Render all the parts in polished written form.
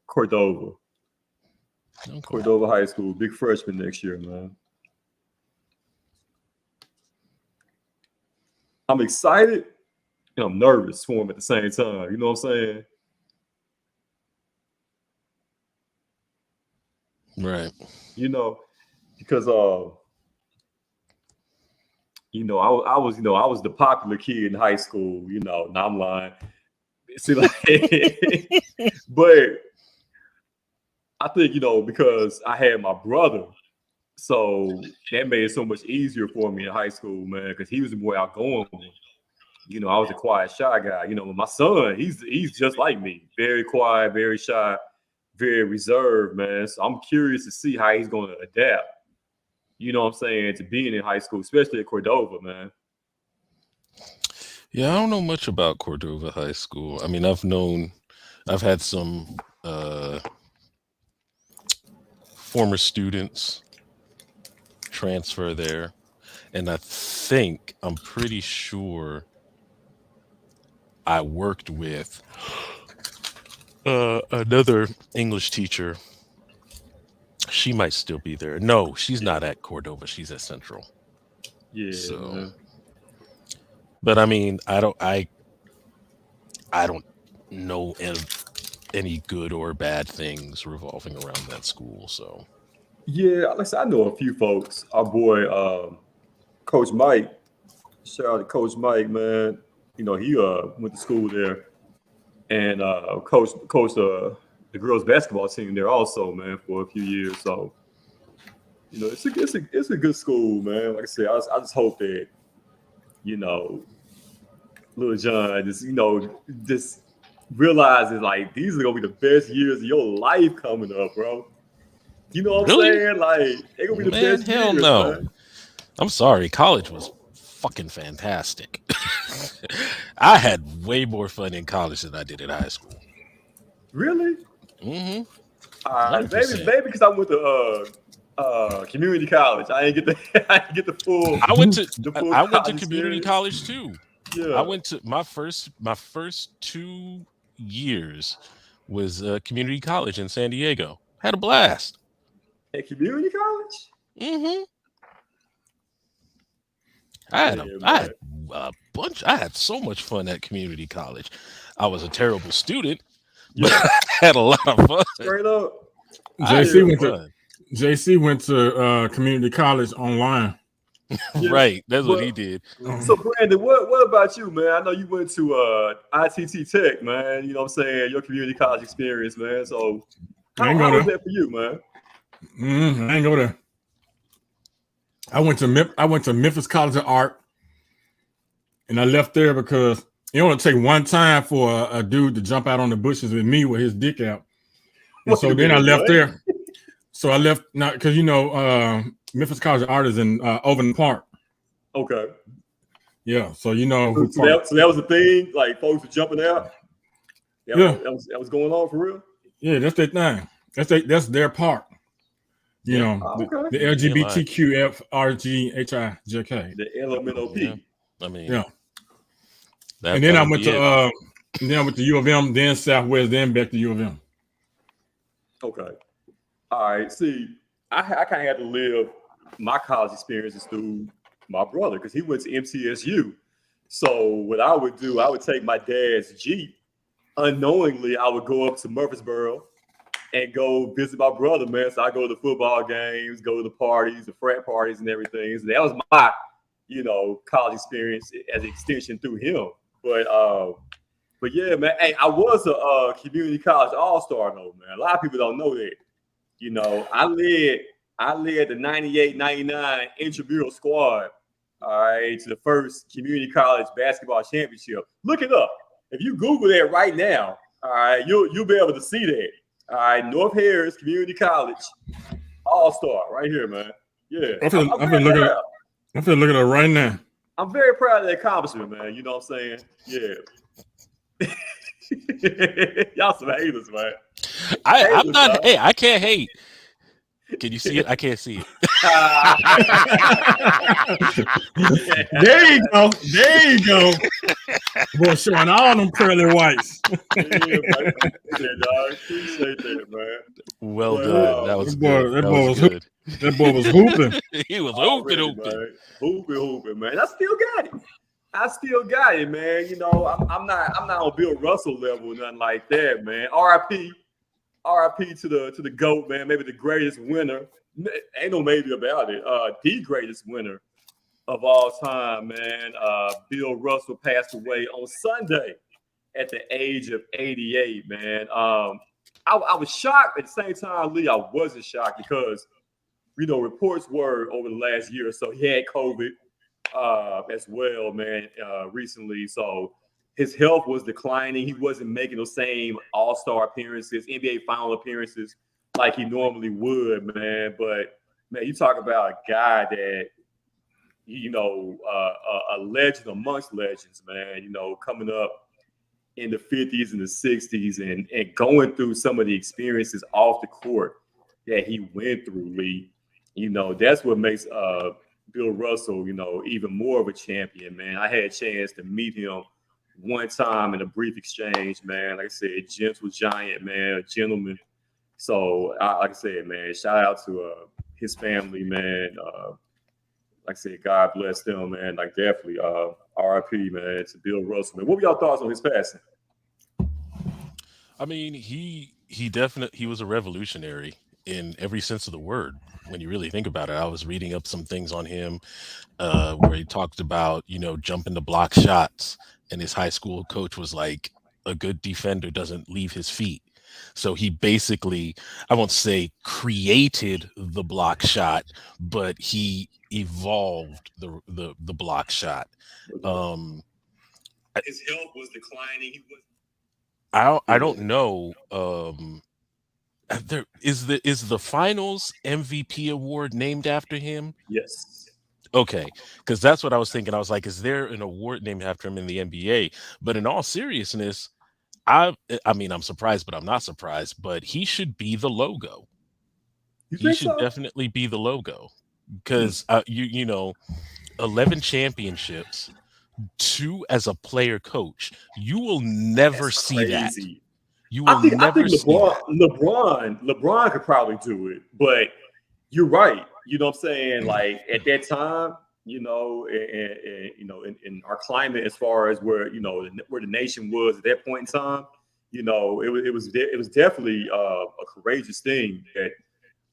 Cordova. Okay. Cordova High School, big freshman next year, man. I'm excited and I'm nervous for him at the same time. You know what I'm saying? Right. You know, because I was the popular kid in high school. You know, now I'm lying. See, like, but I think because I had my brother, so that made it so much easier for me in high school, man. Because he was more outgoing. I was a quiet, shy guy. My son, he's just like me, very quiet, very shy, very reserved, man. So I'm curious to see how he's going to adapt. You know what I'm saying, to being in high school, especially at Cordova, man. Yeah, I don't know much about Cordova High School. I mean, I've had some former students transfer there, and I'm pretty sure I worked with another English teacher. She might still be there. No, she's not at Cordova. She's at Central. Yeah. So, Man. but I mean, I don't know any good or bad things revolving around that school. So, Yeah, like I said, I know a few folks. Our boy, Coach Mike. Shout out to Coach Mike, man. He went to school there, and coached the girls basketball team there also, man, for a few years. So, it's a good school, man. Like I said, I just hope that Little John just realizes like these are gonna be the best years of your life coming up, bro. You know what I'm saying? Like they're gonna be the best hell years, no. man. I'm sorry, college was fucking fantastic. I had way more fun in college than I did in high school. Really? Mm-hmm. Maybe because I went to community college. I didn't get the full. I went to college community experience. college too. Yeah. I went to my first 2 years was community college in San Diego. Had a blast. At community college? Mm-hmm. I had so much fun at community college. I was a terrible student, but I had a lot of fun. Straight up. JC went to community college online. Yeah, right, that's what he did. So Brandon, what about you, man? I know you went to ITT Tech, man. You know what I'm saying? Your community college experience, man. So how was that for you, man? I ain't go there. I went to Memphis College of Art, and I left there because it only take one time for a dude to jump out on the bushes with me with his dick out. And so then I left there. So I left now because Memphis College of Art is in Overland Park. Okay. Yeah. So So that was the thing. Like folks were jumping out. That was going on for real. Yeah, that's their thing. That's their park. The LGBTQFRGHIJK. The LMNOP. Yeah. I mean, yeah. And then I went to U of M, then Southwest, then back to U of M. Okay. All right. See, I kind of had to live my college experiences through my brother because he went to MTSU. So what I would do, I would take my dad's Jeep. Unknowingly, I would go up to Murfreesboro and go visit my brother, man. So I go to the football games, go to the parties, the frat parties and everything. So that was my, college experience as an extension through him. But yeah, man. Hey, I was a community college all-star though, man. A lot of people don't know that. I led the 98-99 intramural squad, all right, to the first community college basketball championship. Look it up. If you Google that right now, all right, you'll be able to see that. All right, North Harris Community College all-star right here, man. Yeah. I'm looking at it right now. I'm very proud of the accomplishment, man. You know what I'm saying? Yeah. Y'all some haters, man. I'm not. Hey, I can't hate. Can you see it? I can't see it. There you go. Boy, showing all them pearly whites. Yeah, man. I appreciate that, man. Well But, done. That was That boy- good. that That boy was was good. That boy was hooping. He was already, hooping. man. Hooping, man. I still got it, man. You know, I'm not on Bill Russell level, nothing like that, man. RIP to the GOAT, man. Maybe the greatest winner. Ain't no maybe about it. The greatest winner of all time, man. Bill Russell passed away on Sunday at the age of 88, man. I was shocked. At the same time, Lee, I wasn't shocked because, you know, reports were over the last year or so he had COVID as well, man, recently. So his health was declining. He wasn't making those same all-star appearances, NBA final appearances like he normally would, man. But, man, you talk about a guy that, you know, a legend amongst legends, man, you know, coming up in the 50s and the 60s and going through some of the experiences off the court that he went through, Lee. You know, that's what makes Bill Russell, you know, even more of a champion, man. I had a chance to meet him one time in a brief exchange, man. Like I said, gentle giant, man, a gentleman. So, like I said, man, shout out to his family, man. Like I said, God bless them, man. Like definitely, RIP, man, to Bill Russell, man. What were y'all thoughts on his passing? I mean, he definitely he was a revolutionary in every sense of the word. When you really think about it, I was reading up some things on him where he talked about, you know, jumping to block shots, and his high school coach was like, a good defender doesn't leave his feet. So he basically, I won't say created the block shot, but he evolved the block shot. Um, His health was declining. He was. I don't know. There is the finals MVP award named after him? Yes. Okay, because that's what I was thinking. I was like, is there an award named after him in the NBA? But in all seriousness, I mean, I'm surprised, but I'm not surprised. But he should be the logo. You He think should so? definitely be the logo because you know, 11 championships, 2 as a player coach. You will never That's see that. crazy. You will I think never see that. LeBron could probably do it, but you're right. You know what I'm saying? Like at that time, you know, and you know, in our climate, as far as where you know where the nation was at that point in time, you know, it was definitely a courageous thing that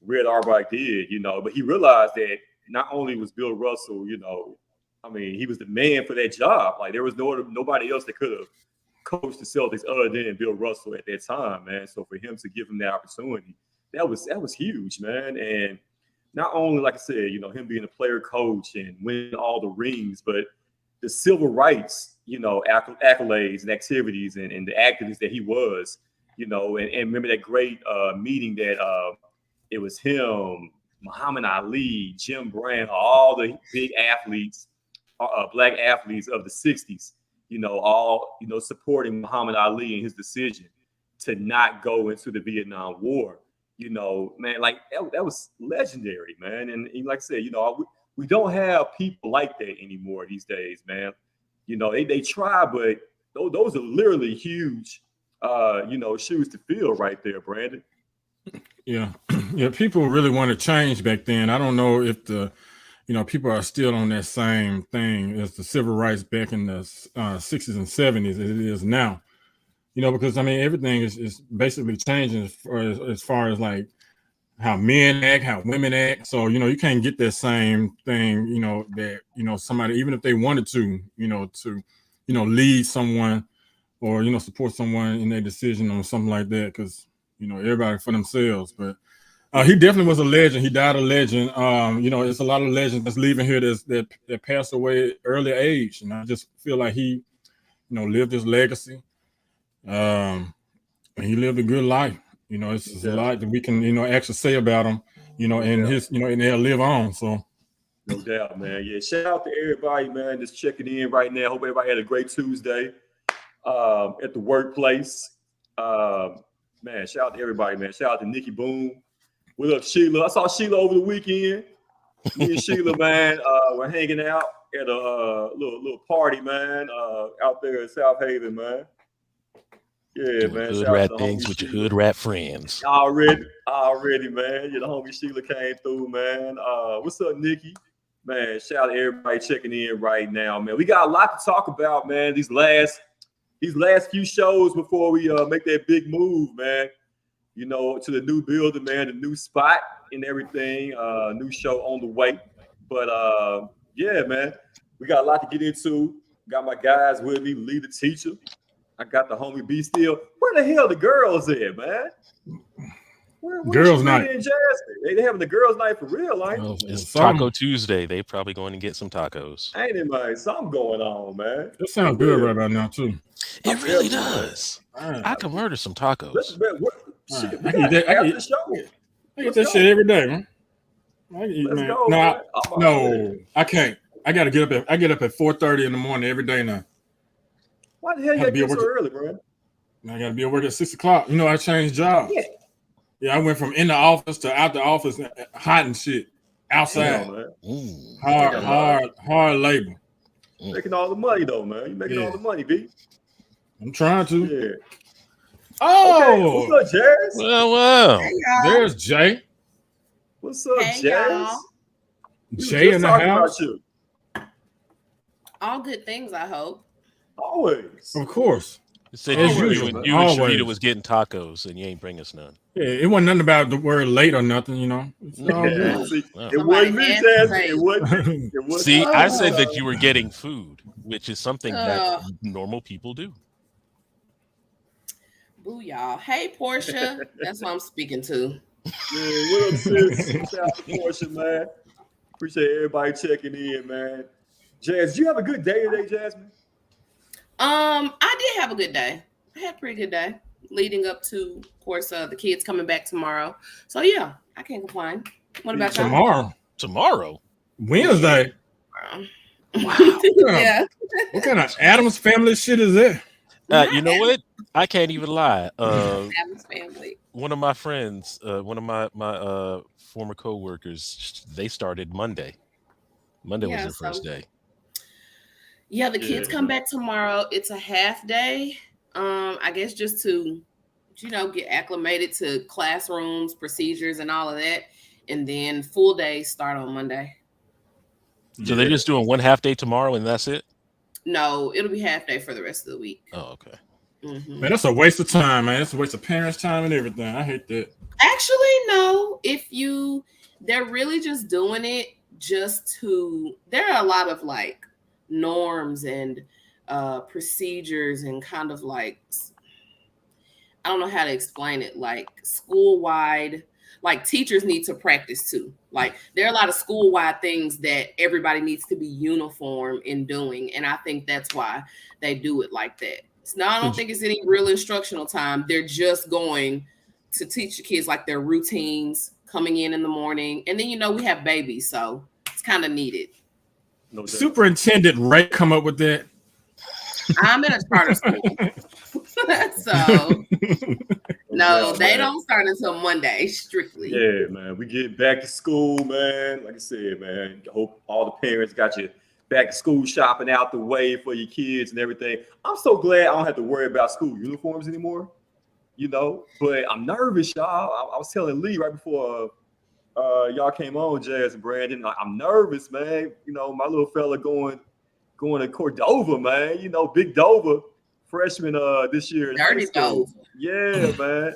Red Auerbach did. You know, but he realized that not only was Bill Russell, you know, I mean, he was the man for that job. Like there was nobody else that could have coached the Celtics other than Bill Russell at that time, man. So for him to give him that opportunity, that was huge, man. And not only, like I said, you know, him being a player coach and winning all the rings, but the civil rights, you know, accolades and activities and the activist that he was, you know, and remember that great meeting that it was him, Muhammad Ali, Jim Brown, all the big athletes, black athletes of the 60s, you know, all, you know, supporting Muhammad Ali and his decision to not go into the Vietnam War. You know, man, like that was legendary, man. And like I said, you know, we don't have people like that anymore these days, man. You know, they try, but those are literally huge, you know, shoes to fill right there, Brandon. Yeah, yeah. People really want to change back then. I don't know if people are still on that same thing as the civil rights back in the 60s and 70s as it is now. You know, because I mean, everything is basically changing as far as like how men act, how women act. So, you know, you can't get that same thing, you know, that, you know, somebody, even if they wanted to, lead someone or, you know, support someone in their decision or something like that. Because, you know, everybody for themselves. But he definitely was a legend. He died a legend. You know, it's a lot of legends that's leaving here that passed away at early age. And I just feel like he, you know, lived his legacy. And he lived a good life. You know, it's a lot that we can, you know, actually say about him, you know, and his, you know, and they'll live on. So no doubt, man. Yeah, shout out to everybody, man, just checking in right now. Hope everybody had a great Tuesday at the workplace. Man, shout out to everybody, man. Shout out to Nikki Boone. What up, Sheila? I saw Sheila over the weekend. Me and Sheila, man, we're hanging out at a little party, man, out there in South Haven, man. Yeah, Doing man. hood Shout out rat to the things homie with your Sheila. hood rat friends. Already, man. Yeah, the homie Sheila came through, man. What's up, Nikki? Man, shout out to everybody checking in right now, man. We got a lot to talk about, man. These last few shows before we make that big move, man. You know, to the new building, man, the new spot and everything. New show on the way. But yeah, man, we got a lot to get into. Got my guys with me, Lee the teacher. I got the homie B Still. Where the hell the girls at, man? Where's Girls' Sharita night. and Jasmine? They having the girls' night for real, ain't it? It's Some- Taco Tuesday. They probably going to get some tacos. Ain't it, man? Something going on, man. That sounds good right about now too. It really does. Man, I can murder some Let's, tacos. man, shit, I we can got eat that- I after can the show. I get that shit every day, man. I can eat, Let's man. go, No, man. I'm no, I can't. I gotta get up. I get up at 4:30 in the morning every day now. Why the hell you Had to gotta be get at so work. early, bro? I gotta be at work at 6:00. You know, I changed jobs. Yeah. Yeah, I went from in the office to out the office, hot and shit, outside. Damn, man. Hard labor. Making all the money though, man. You making all the money, B. I'm trying to. Yeah. Okay. Oh, What's up, Jazz? Well. Hey, y'all. there's Jay. What's up, Hey, Jazz? y'all. We was Jay just in the talking house. about you. All good things, I hope. Always. Of course. It said As you, usual, and man. you and Always. Sharita was getting tacos, and you ain't bring us none. Yeah, it wasn't nothing about the word late or nothing, you know. It's all Yeah, good. see, Wow. it wasn't me, Somebody Jazz. had to It wasn't me. It wasn't See, me. I said that you were getting food, which is something that Ugh. normal people do. Boo, y'all. Hey, Portia. That's what I'm speaking to. Yeah, what up, sis? Shout out to Portia, man. Appreciate everybody checking in, man. Jazz, did you have a good day today, Jasmine? I did have a good day. I had a pretty good day leading up to, of course, the kids coming back tomorrow. So yeah, I can't complain. What about y'all? Tomorrow, Tomorrow. Wednesday. Wow. Yeah. What kind of Adams family shit is that? You know what? I can't even lie. Adam's family. One of my friends, one of my former coworkers, they started Monday. Monday was Yeah, their first day. Yeah, the kids come back tomorrow. It's a half day. I guess just to, get acclimated to classrooms, procedures, and all of that. And then full days start on Monday. So they're just doing one half day tomorrow, and that's it? No, it'll be half day for the rest of the week. Oh, okay. Mhm. Man, that's a waste of time, man. That's a waste of parents' time and everything. I hate that. Actually, no. They're really just doing it there are a lot of like norms and procedures and kind of like, I don't know how to explain it, like school-wide, like teachers need to practice too. Like there are a lot of school-wide things that everybody needs to be uniform in doing. And I think that's why they do it like that. So I don't think it's any real instructional time. They're just going to teach the kids like their routines coming in the morning. And then, we have babies, so it's kind of needed. No doubt. Superintendent Ray come up with that. I'm in a charter school. So no, doubt, they man. don't start until Monday, strictly. Yeah, man. We get back to school, man. Like I said, man, I hope all the parents got your back to school shopping out the way for your kids and everything. I'm so glad I don't have to worry about school uniforms anymore, but I'm nervous, y'all. I was telling Lee right before y'all came on, Jazz and Brandon, like, I'm nervous, man. My little fella going to Cordova, man. Big Dover freshman this year in high Dirty school. Dover. Yeah, man.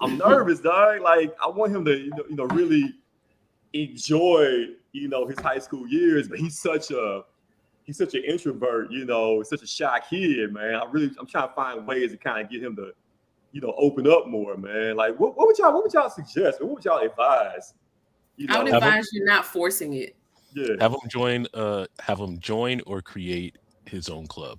I'm nervous, dog. Like I want him to, really enjoy, his high school years. But he's such an introvert, such a shy kid, man. I'm trying to find ways to kind of get him to, open up more, man. Like what would y'all suggest? What would y'all advise? I would advise you not forcing it. Yeah. Have him join or create his own club.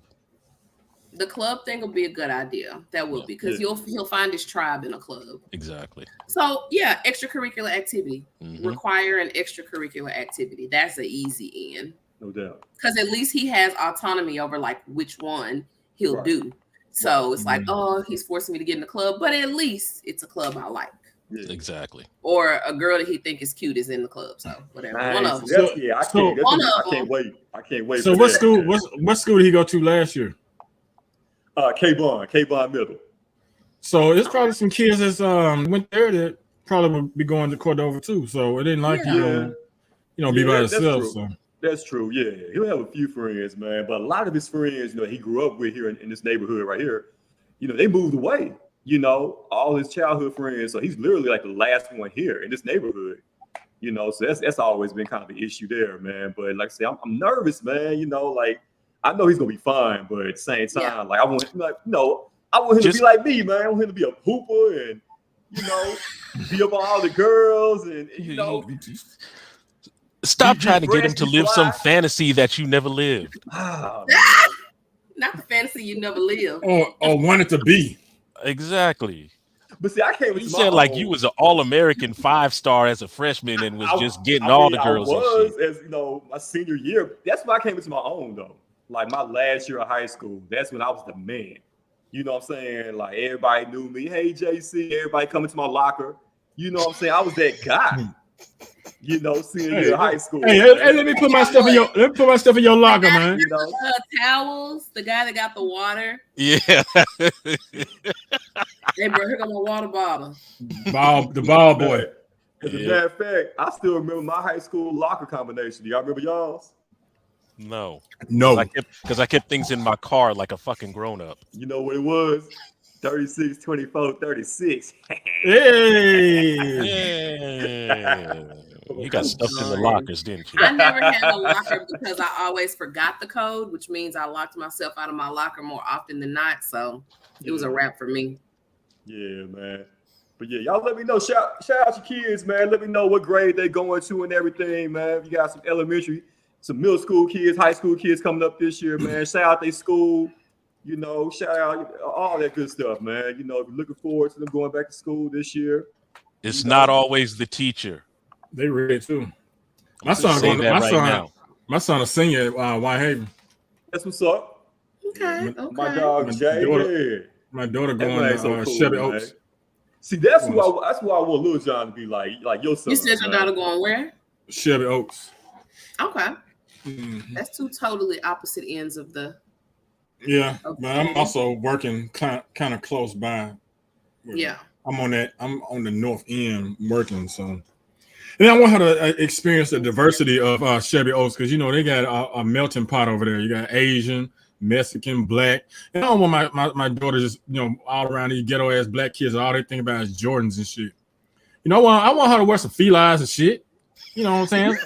The club thing will be a good idea. That will be, because he'll find his tribe in a club. Exactly. So yeah, extracurricular activity. Mhm. Require an extracurricular activity. That's an easy in. No doubt. Because at least he has autonomy over like which one he'll Right. do. So it's like, oh, he's forcing me to get in the club, but at least it's a club I like. Yeah. Exactly. Or a girl that he think is cute is in the club. So whatever. One of them. So- Yeah, I so- can't. One of I can't wait. I can't wait. So for what that. school? What school did he go to last year? K-Bond Middle. So it's probably some kids that's went there that probably would be going to Cordova too. So it didn't like Yeah. be by That's himself. true. So That's true. Yeah, he'll have a few friends, man. But a lot of his friends, he grew up with here in this neighborhood right here. They moved away. All his childhood friends. So he's literally like the last one here in this neighborhood. So that's always been kind of an issue there, man. But like I say, I'm nervous, man. Like I know he's gonna be fine, but at the same time, like I want, I want him to be like me, man. I want him to be a pooper and be up on all the girls and Stop Be trying to get him fresh, to be live some fly. fantasy that you never lived. Ah, man. Not the fantasy you never lived. or wanted to be. Exactly. But see, I came You into said my like own. you was an All-American 5-star as a freshman and was just getting I all mean, the girls I and was, shit. as my senior year. That's when I came into my own though. Like my last year of high school. That's when I was the man. You know what I'm saying? Like everybody knew me. Hey JC, everybody coming to my locker. You know what I'm saying? I was that guy. Senior year of high school. Hey, let me put my stuff in your locker, man. Towels, the guy that got the water. Yeah. Hey, bro, here got my water bottle. The ball boy. As a matter of fact, I still remember my high school locker combination. Do y'all remember y'all's? No. No. Because I kept things in my car like a fucking grown-up. You know what it was? 36, 24, 36. Hey. Yeah. You got stuff in the lockers, didn't you? I never had a locker because I always forgot the code, which means I locked myself out of my locker more often than not. So it was a wrap for me. Yeah, man. But yeah, y'all let me know. Shout out your kids, man. Let me know what grade they going to and everything, man. You got some elementary, some middle school kids, high school kids coming up this year, man. Shout out their school. Shout out all that good stuff, man. If you're looking forward to them going back to school this year. It's not always the teacher. They ready too. My son a senior at Whitehaven. That's what's up. Okay. My dog Jay. My daughter going to Chevy Oaks. Man. See, that's who I want Lil John to be like your son. You said your daughter going where? Chevy Oaks. Okay. Mm-hmm. That's two totally opposite ends of the. Yeah, Okay. but I'm also working kind of close by. Yeah. I'm on the north end working, so. And I want her to experience the diversity of Chevy Oaks because they got a melting pot over there. You got Asian, Mexican, Black. And I don't want my daughter just all around these ghetto ass black kids. All they think about is Jordans and shit. I want her to wear some felines and shit. You know what I'm saying?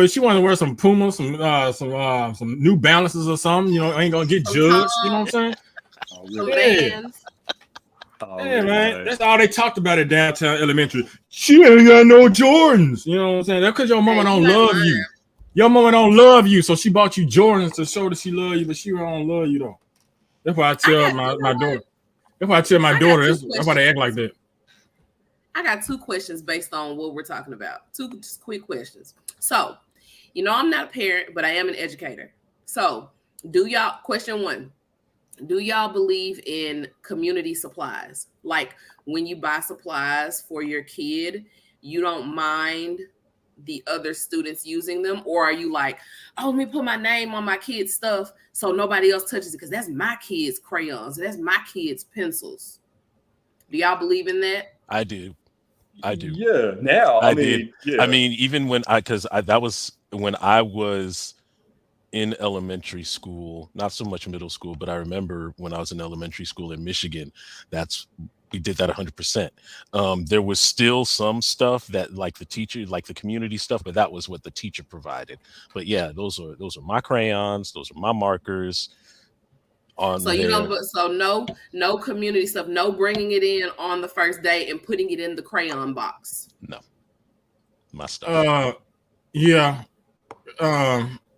She want to wear some Pumas, some New Balances or something. Ain't gonna get judged. You know what I'm saying? Some bands. Yeah, man. That's all they talked about at downtown elementary. She ain't got no Jordans. You know what I'm saying? That's because your mama don't love you. Your mama don't love you, so she bought you Jordans to show that she love you, but she don't love you though. That's why I tell my daughter. That's why I tell my daughter. That's why they act like that. I got two questions based on what we're talking about. Two just quick questions. So, I'm not a parent, but I am an educator. So, question one, do y'all believe in community supplies? Like when you buy supplies for your kid, you don't mind the other students using them? Or are you like, oh, let me put my name on my kid's stuff so nobody else touches it because that's my kid's crayons, that's my kid's pencils. Do y'all believe in that? I do. Yeah. Now I mean, yeah. I mean, even when that was when I was in elementary school, not so much middle school, but I remember when I was in elementary school in Michigan, we did that 100%. There was still some stuff that like the teacher, like the community stuff, but that was what the teacher provided. But yeah, those are my crayons, those are my markers. So no community stuff, no bringing it in on the first day and putting it in the crayon box. No, my stuff. Yeah.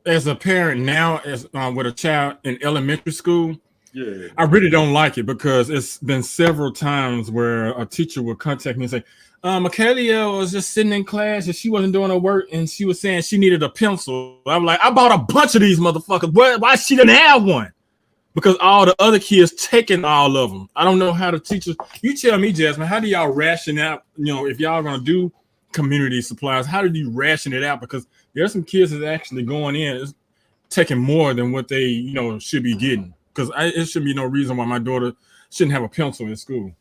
As a parent now, as with a child in elementary school, yeah, I really don't like it because it's been several times where a teacher would contact me and say, Michaela was just sitting in class and she wasn't doing her work and she was saying she needed a pencil. I'm like, I bought a bunch of these motherfuckers. Why she didn't have one? because all the other kids taking all of them. I don't know how the teachers. You tell me, Jasmine, how do y'all ration out? If y'all gonna do community supplies, how do you ration it out? Because there's some kids that actually going in taking more than what they should be getting. Because it should be no reason why my daughter shouldn't have a pencil in school.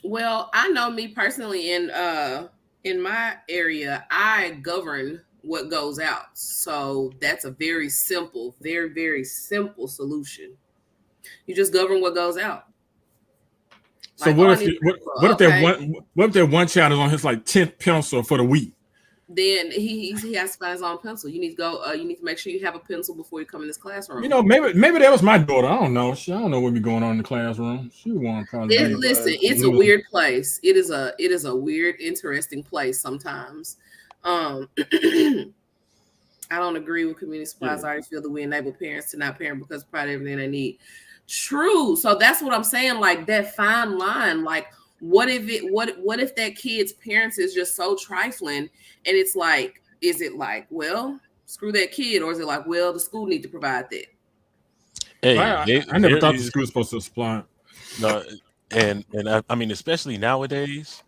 Well, I know me personally in my area, I govern what goes out. So that's a very simple, very, very simple solution. You just govern what goes out. So Like, what if that one child is on his 10th pencil for the week? Then he has to find his own pencil. You need to go. You need to make sure you have a pencil before you come in this classroom. Maybe that was my daughter. I don't know. I don't know what be going on in the classroom. She won't probably. Listen, it's a weird place. It is a weird, interesting place sometimes. I don't agree with community supplies. I already feel that we enable parents to not parent because provide everything they need. True. So that's what I'm saying. Like that fine line. Like, what if that kid's parents is just so trifling, and it's like, is it like, well, screw that kid, or is it like, well, the school need to provide that? Hey, I never thought the school was supposed to supply. No, and I mean, especially nowadays.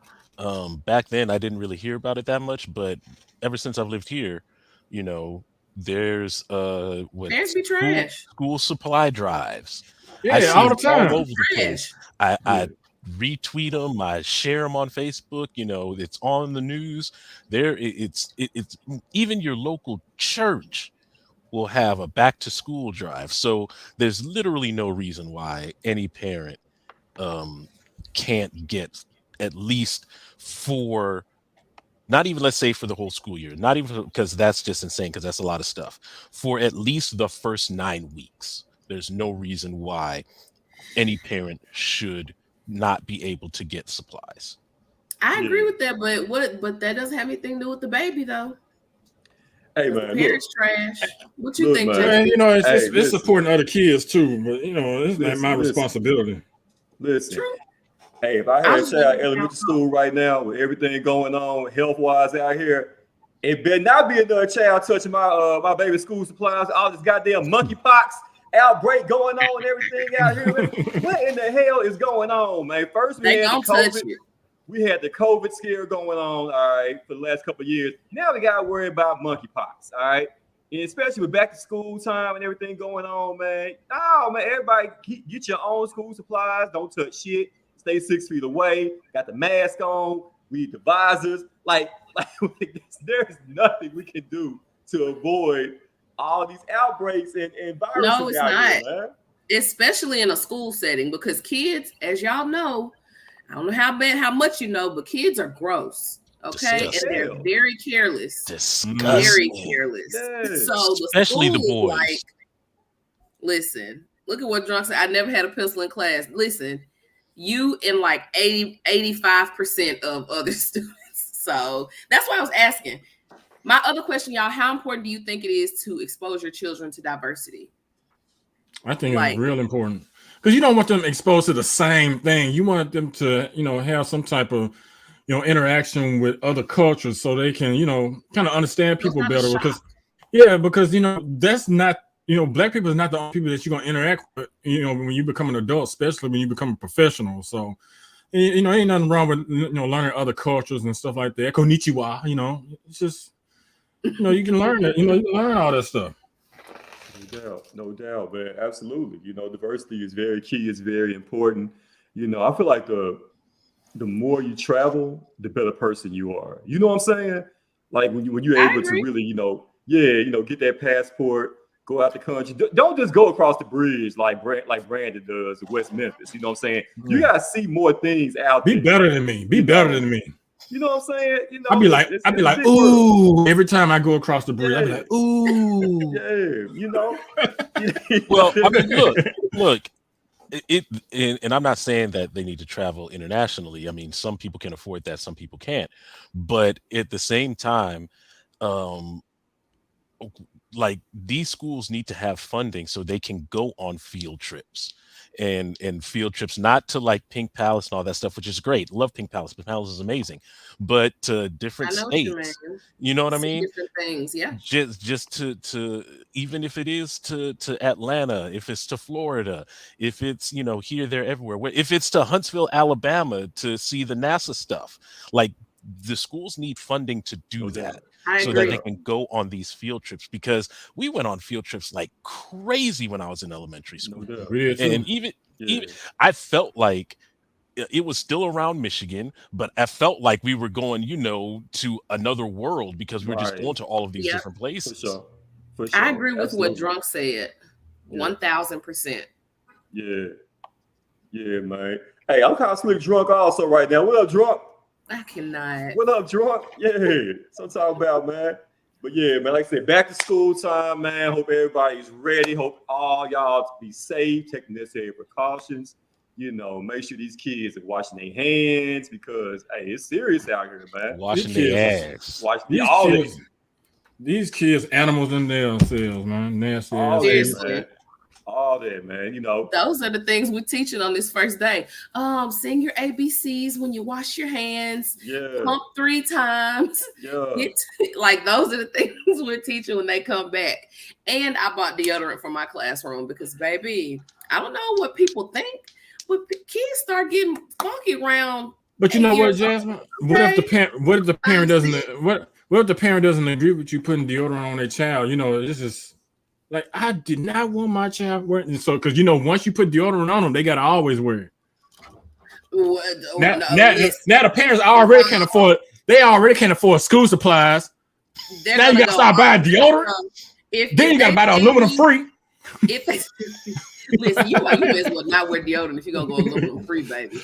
Back then, I didn't really hear about it that much, but ever since I've lived here, there's parents be trash. School supply drives. Yeah, all the time. All over the place. I retweet them, I share them on Facebook. It's on the news. It's even your local church will have a back to school drive. So there's literally no reason why any parent can't get at least for, not even, let's say, for the whole school year, not even, because that's just insane, because that's a lot of stuff, for at least the first 9 weeks. There's no reason why any parent should not be able to get supplies. I agree with that, but that doesn't have anything to do with the baby though. Hey man, parents trash. What you think, man? It's supporting other kids too, but it's not my responsibility. Listen. True. Hey, if I had a child elementary school right now with everything going on health-wise out here, it better not be another child touching my baby's school supplies. All this goddamn monkeypox outbreak going on and everything out here. What in the hell is going on, man? First we had the COVID scare going on, all right, for the last couple of years. Now we got to worry about monkeypox, all right? And especially with back to school time and everything going on, man. Oh, man, everybody get your own school supplies. Don't touch shit. Stay 6 feet away. Got the mask on. We need the visors. Like there's nothing we can do to avoid all these outbreaks and viruses. No, it's not. Here, especially in a school setting, because kids, as y'all know, I don't know how much you know, but kids are gross. Okay, and they're very careless. Disgusting. Very careless. Yes. So especially the boys. Like, listen, look at what Drunk said. I never had a pencil in class. Listen, you and like 85% of other students. So that's why I was asking. My other question, y'all, how important do you think it is to expose your children to diversity? I think it's real important, because you don't want them exposed to the same thing. You want them to, have some type of, interaction with other cultures, so they can, kind of understand people better. Because that's not, Black people is not the only people that you're going to interact with, when you become an adult, especially when you become a professional. So, ain't nothing wrong with, learning other cultures and stuff like that. Konnichiwa, it's just, you can learn that, you can learn all that stuff. No doubt, man. Absolutely. Diversity is very key. It's very important. I feel like the more you travel, the better person you are. You know what I'm saying? Like when you're able to really, get that passport, go out the country. Don't just go across the bridge like Brandon does in West Memphis. You know what I'm saying? You gotta see more things out there. Be better than me. Be better than me. You know what I'm saying? I'd be like, ooh, every time I go across the bridge, I'd be like, ooh. Well, I mean, look, and I'm not saying that they need to travel internationally. I mean, some people can afford that, some people can't. But at the same time, like these schools need to have funding so they can go on field trips and field trips, not to like Pink Palace and all that stuff, which is great. Love Pink Palace. Pink Palace is amazing, but to different I know what you mean. states. You know what I See mean? different things, yeah. Just to even if it is to Atlanta, if it's to Florida, if it's here, there, everywhere, if it's to Huntsville, Alabama to see the NASA stuff, like the schools need funding to do that. I So agree. that they can go on these field trips, because we went on field trips like crazy when I was in elementary school. And even I felt like it was still around Michigan, but I felt like we were going, to another world, because we were just going to all of these different places. For sure. I agree with what Drunk said. 1000%. Yeah, man. Hey, I'm kind of slick drunk also right now. What up, Drunk? I cannot. What up, Drunk? Yeah, so I'm talking about, man. But yeah, man, like I said, back to school time, man. Hope everybody's ready. Hope all y'all be safe, taking necessary precautions. Make sure these kids are washing their hands, because hey, it's serious out here, man. Washing their ass. These kids, animals in themselves, man. Nasty ass. Seriously. All that, man. Those are the things we're teaching on this first day. Sing your ABCs when you wash your hands. Yeah. Pump 3 times. Yeah. Like, those are the things we're teaching when they come back. And I bought deodorant for my classroom because, baby, I don't know what people think, but kids start getting funky around. But you know what, Jasmine? What if the parent doesn't agree with you putting deodorant on their child? This is like, I did not want my child wearing. So, because once you put deodorant on them, they gotta always wear it. Now the parents already can't afford. They already can't afford school supplies. Now you gotta start buying deodorant. Then you gotta buy the aluminum free. Listen, you may as well not wear deodorant if you're gonna go aluminum free, baby.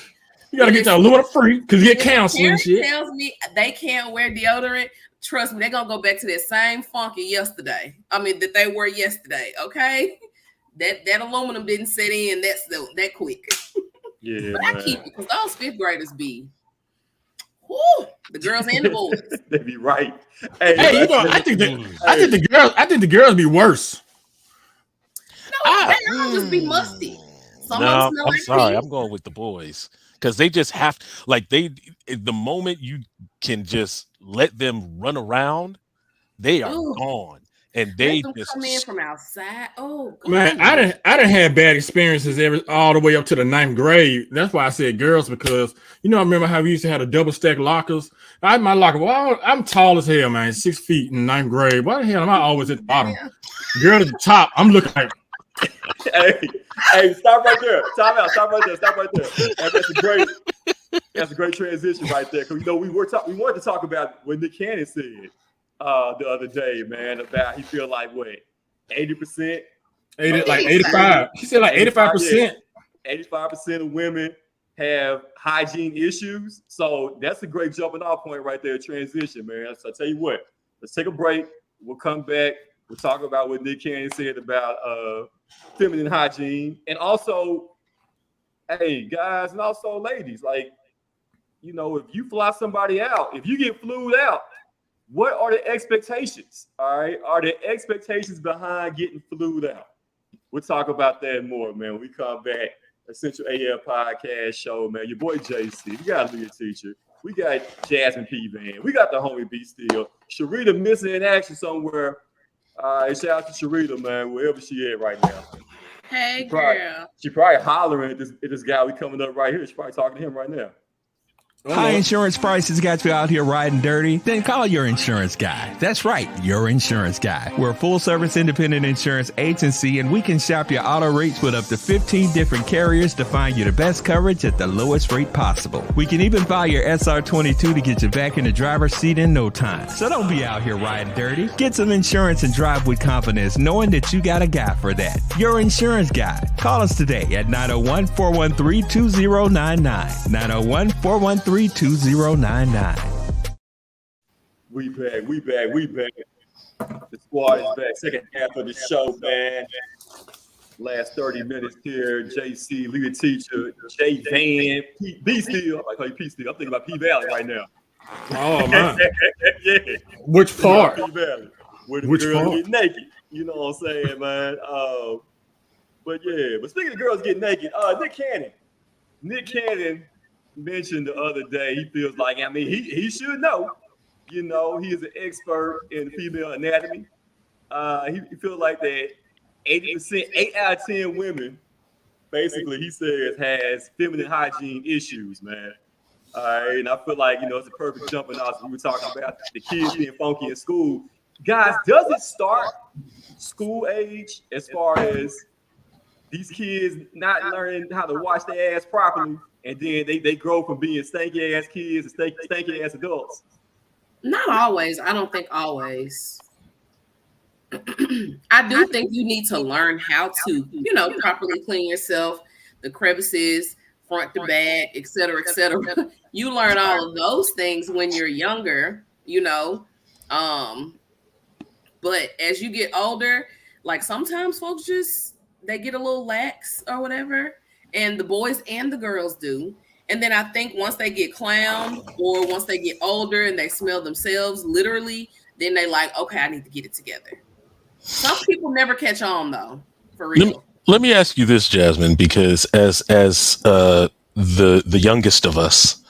You gotta get the aluminum free because you get counseling shit. Tells me they can't wear deodorant. Trust me, they're gonna go back to that same funky yesterday. That they were yesterday. Okay, that aluminum didn't set in that quick. Yeah, but I keep it because those 5th graders be, the girls and the boys. They be right. Hey, I think the girls be worse. No, they all just be musty. I'm sorry. I'm going with the boys, because they just have the moment you can just let them run around, they are gone, and they just come in from outside. Oh, God. Man, I didn't have bad experiences all the way up to the 9th grade. That's why I said girls, because I remember how we used to have the double stack lockers. I had my locker. Well, I'm tall as hell, man, 6 feet in 9th grade. Why the hell am I always at the bottom? Girl at the top. I'm looking like. Hey, stop right there. Stop right there. That's a great transition right there. Because we wanted to talk about what Nick Cannon said the other day, man, about he feel like 80%, 85. He said like 85%. 85% of women have hygiene issues. So that's a great jumping off point right there. Transition, man. So I tell you what, let's take a break. We'll come back. We'll talk about what Nick Cannon said about feminine hygiene, and also, hey guys, and also ladies, if you fly somebody out, if you get flued out, what are the expectations? All right, are there expectations behind getting flued out? We'll talk about that more, man, when we come back. Essential AF Podcast Show, man. Your boy JC, we got a lead teacher, we got Jasmine P. Van, we got the homie B. Steel, Sharita missing in action somewhere. Shout out to Sharita, man, wherever she at right now. Hey, girl. She probably hollering at this guy we coming up right here. She's probably talking to him right now. High insurance prices got you out here riding dirty? Then call your insurance guy. That's right, your insurance guy. We're a full-service independent insurance agency, and we can shop your auto rates with up to 15 different carriers to find you the best coverage at the lowest rate possible. We can even file your SR22 to get you back in the driver's seat in no time. So don't be out here riding dirty. Get some insurance and drive with confidence, knowing that you got a guy for that. Your insurance guy. Call us today at 901-413-2099. 901-413-2099. We back. The squad is back. Second half of the show, man. Last 30 minutes here. JC, lead teacher, J Van, B Steel. I call you P Steel. I'm thinking about P Valley right now. Oh man. Yeah. Which part? P Valley. Where the Which girl part? get naked. You know what I'm saying, man? But speaking of girls getting naked, Nick Cannon mentioned the other day he feels like, I mean, he should know. You know, he is an expert in female anatomy. He feels like that 80%, 8 out of 10 women, basically, he says, has feminine hygiene issues, man. All right, and I feel like, it's a perfect jumping off. We were talking about the kids being funky in school. Guys, does it start school age as far as these kids not learning how to wash their ass properly, and then they grow from being stanky ass kids to stanky ass adults? Not always. I don't think always. I do think you need to learn how to, properly clean yourself, the crevices, front to back, et cetera, et cetera. You learn all of those things when you're younger, but as you get older, like sometimes folks they get a little lax or whatever, and the boys and the girls do. And then I think once they get clowned or once they get older and they smell themselves, literally, then they like, okay, I need to get it together. Some people never catch on though, for real. Let me ask you this, Jasmine, because as the youngest of us,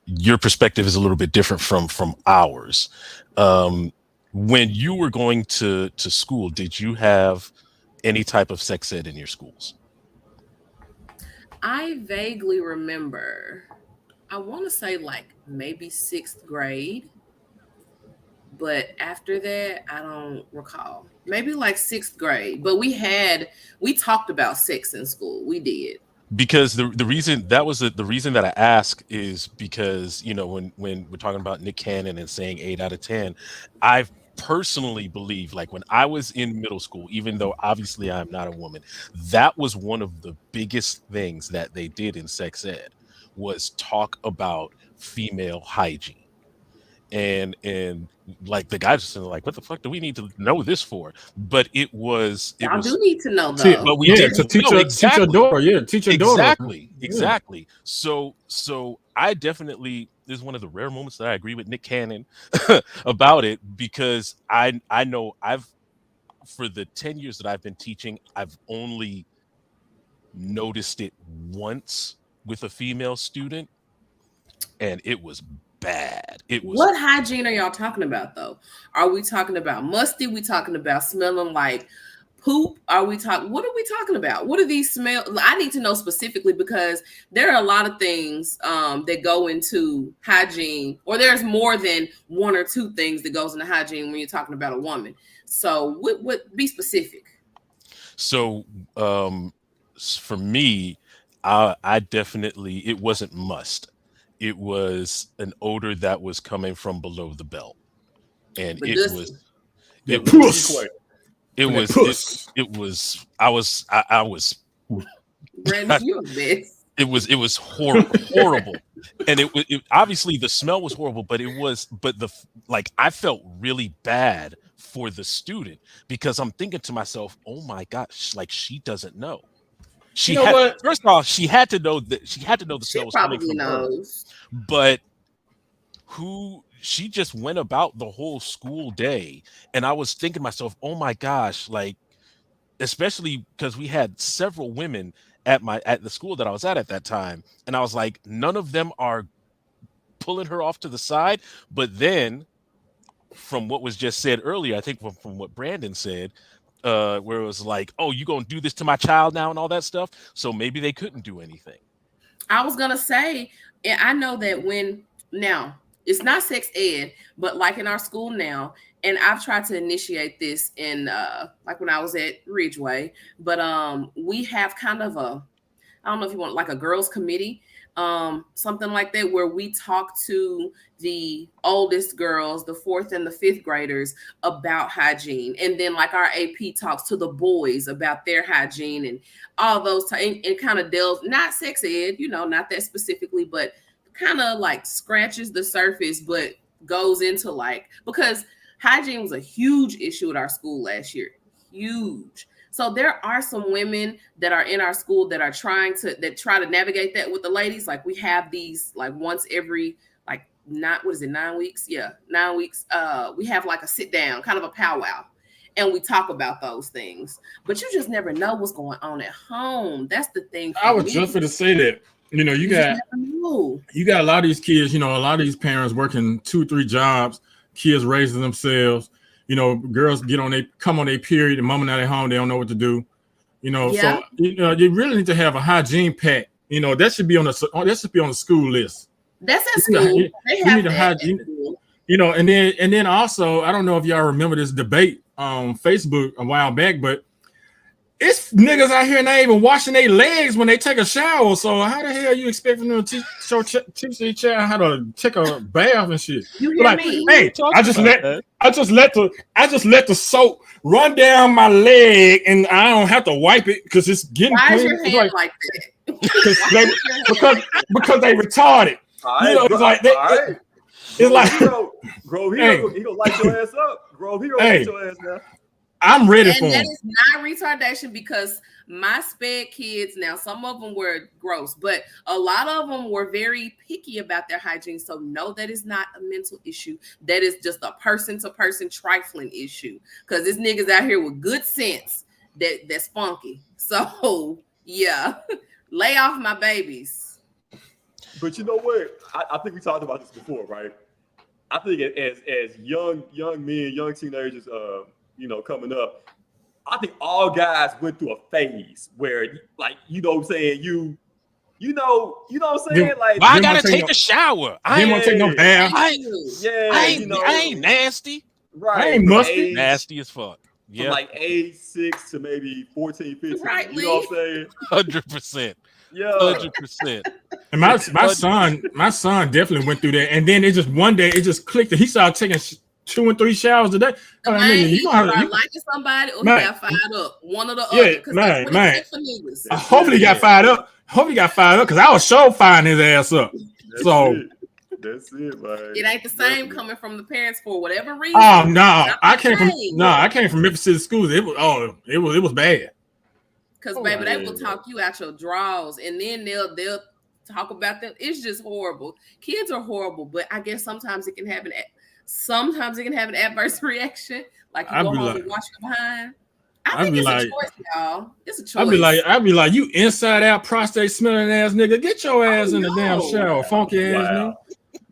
your perspective is a little bit different from ours. When you were going to school, did you have any type of sex ed in your schools? I vaguely remember, I want to say like maybe 6th grade. But after that, I don't recall. Maybe like 6th grade. But we talked about sex in school. We did. Because the reason that was the reason that I ask is because, when we're talking about Nick Cannon and saying 8 out of 10, I personally believe, like when I was in middle school, even though obviously I'm not a woman, that was one of the biggest things that they did in sex ed was talk about female hygiene. And like the guys are like, what the fuck do we need to know this for? But I do need to know though. But we did to teach your daughter. Teach your daughter. Exactly. So I definitely, this is one of the rare moments that I agree with Nick Cannon about it, because I know for the 10 years that I've been teaching, I've only noticed it once with a female student, and it was bad. What hygiene are y'all talking about though? Are we talking about musty? We talking about smelling like poop? What are we talking about? What are these smells? I need to know specifically, because there are a lot of things that go into hygiene, or there's more than one or two things that goes into hygiene when you're talking about a woman. So what be specific? So for me, I definitely, it wasn't must. It was an odor that was coming from below the belt, and I was Brandon, you a mess. It was horrible. And it obviously the smell was horrible, but I felt really bad for the student, because I'm thinking to myself, oh my gosh, like she doesn't know. First of all, she had to know the smell was coming from her. But she just went about the whole school day, and I was thinking to myself, oh my gosh, like, especially because we had several women at the school that I was at that time, and I was like, none of them are pulling her off to the side. But then, from what was just said earlier, I think from what Brandon said, where it was like, oh, you gonna do this to my child now and all that stuff, so maybe they couldn't do anything. I was gonna say, and I know that now it's not sex ed, but like in our school now, and I've tried to initiate this in like when I was at Ridgeway, but we have kind of I don't know if you want like a girls committee, something like that, where we talk to the oldest girls, the 4th and the 5th graders, about hygiene. And then like our AP talks to the boys about their hygiene and all those and kind of delves, not sex ed, not that specifically, but kind of like scratches the surface, but goes into like, because hygiene was a huge issue at our school last year. Huge. So there are some women that are in our school that are try to navigate that with the ladies. Like we have these like once every 9 weeks? Yeah, 9 weeks. We have like a sit down, kind of a powwow. and we talk about those things. But you just never know what's going on at home. That's the thing. I was just going to say that. You know, you got a lot of these kids, you know, a lot of these parents working 2-3 jobs, kids raising themselves, you know, girls come on their period, and mama not at home, they don't know what to do. You know, so you know, you really need to have a hygiene pack. You know, that should be on the school list. That's at school. You need a hygiene. You know, and then also, I don't know if y'all remember this debate on Facebook a while back, but it's niggas out here not even washing their legs when they take a shower. So how the hell you expecting them to teach their child how to take a bath and shit? You hear me? Hey, I just let the soap run down my leg, and I don't have to wipe it because it's getting clean. Why is your hand like that? because they retarded. You know, it's like it's like Grove, he gonna light your ass up. Grove, he gonna light your ass now. I'm ready for it. him. That is not retardation, because my sped kids, now some of them were gross, but a lot of them were very picky about their hygiene. So no, that is not a mental issue. That is just a person-to-person trifling issue. Because this niggas out here with good sense that's funky. So yeah, lay off my babies. But you know what? I think we talked about this before, right? I think as young men, young teenagers, you know, coming up, I think all guys went through a phase where, like, you know what I'm saying, you know what I'm saying? Like, I gotta take a shower. I ain't want to take no bath. I ain't nasty. Right. I ain't musty. Nasty as fuck. Yeah. From like age 6 to maybe 14, 15. Right, you know what I'm saying? 100%. Yeah. 100%. And my son definitely went through that. And then it just one day it just clicked. He started taking 2 and 3 showers a day. You liking somebody, or he got fired up. One or the other. Man. Hopefully he got fired up. Because I was sure firing his ass up. That's it, man. It ain't the same coming from the parents for whatever reason. Oh no, I came from Memphis City Schools. It was bad. Because baby, they will talk you out your drawers, and then they'll talk about them. It's just horrible. Kids are horrible, but I guess sometimes it can have an adverse reaction. Like you go home and wash your behind. I think it's a choice, y'all. It's a choice. I'd be like, you inside out prostate smelling ass nigga, get your ass in the damn shower, funky ass nigga.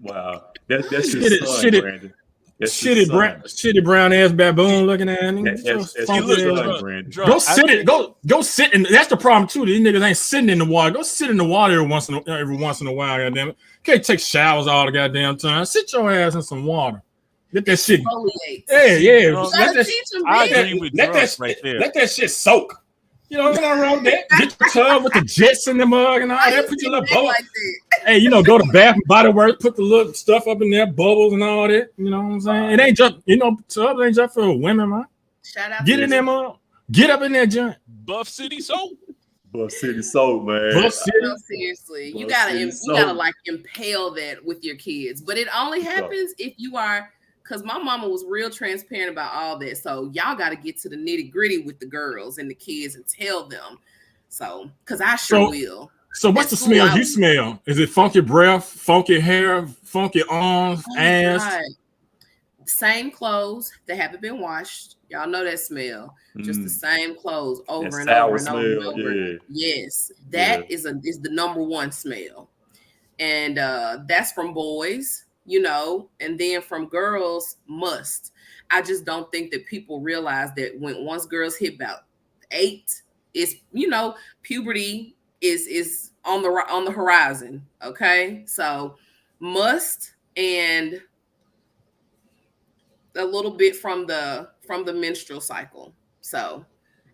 Wow, that's your son, Brandon. Shitty brown ass baboon looking at him. Go sit in. That's the problem too. These niggas ain't sitting in the water. Go sit in the water every once in a while. Goddamn it! Can't take showers all the goddamn time. Sit your ass in some water. Get that shit. Yeah. Let that shit soak. You know what's wrong with that? Get the tub with the jets in the mug and all that. Put your little bubbles. Hey, you know, go to Bath and Body Works, put the little stuff up in there, bubbles and all that. You know what I'm saying? It ain't just, tubs ain't just for women, man. Shout out. Get in there, man. Get up in there, joint. Buff City Soap. Buff City Soap, man. No, seriously, you gotta like impale that with your kids, but it only happens if you are. Because my mama was real transparent about all that. So y'all got to get to the nitty gritty with the girls and the kids and tell them. So, because I will. So what's the smell you smell? Is it funky breath, funky hair, funky arms, ass? God. Same clothes that haven't been washed. Y'all know that smell. Just the same clothes over and over and over. Yeah. Yes, that is the number one smell. And that's from boys. You know, and then from girls, must. I just don't think that people realize that once girls hit about 8, it's, puberty is on the horizon. Okay, so must, and a little bit from the menstrual cycle. So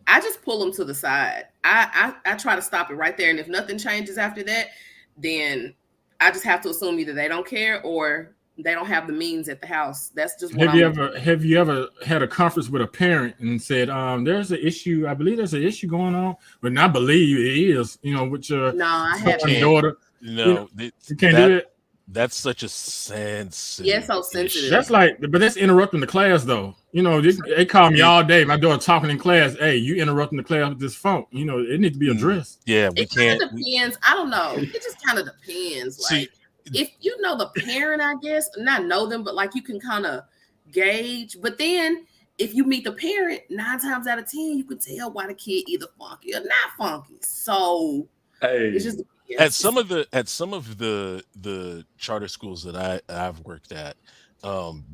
I just pull them to the side. I try to stop it right there, and if nothing changes after that, then I just have to assume either they don't care or they don't have the means at the house. That's just what Have you ever had a conference with a parent and said, there's an issue, I believe there's an issue going on, but not believe it is, with your daughter. No, you can't do it. That's such a sensitive. Yeah, so sensitive. That's but that's interrupting the class though. They call me all day. My daughter talking in class. Hey, you interrupting the class with this phone. It needs to be addressed. Yeah, it kind of depends. I don't know. It just kind of depends. Like, if you know the parent, I guess, not know them, but like you can kind of gauge. But then if you meet the parent, 9 times out of 10, you can tell why the kid either funky or not funky. So Hey, it's just At some of the charter schools that I've worked at,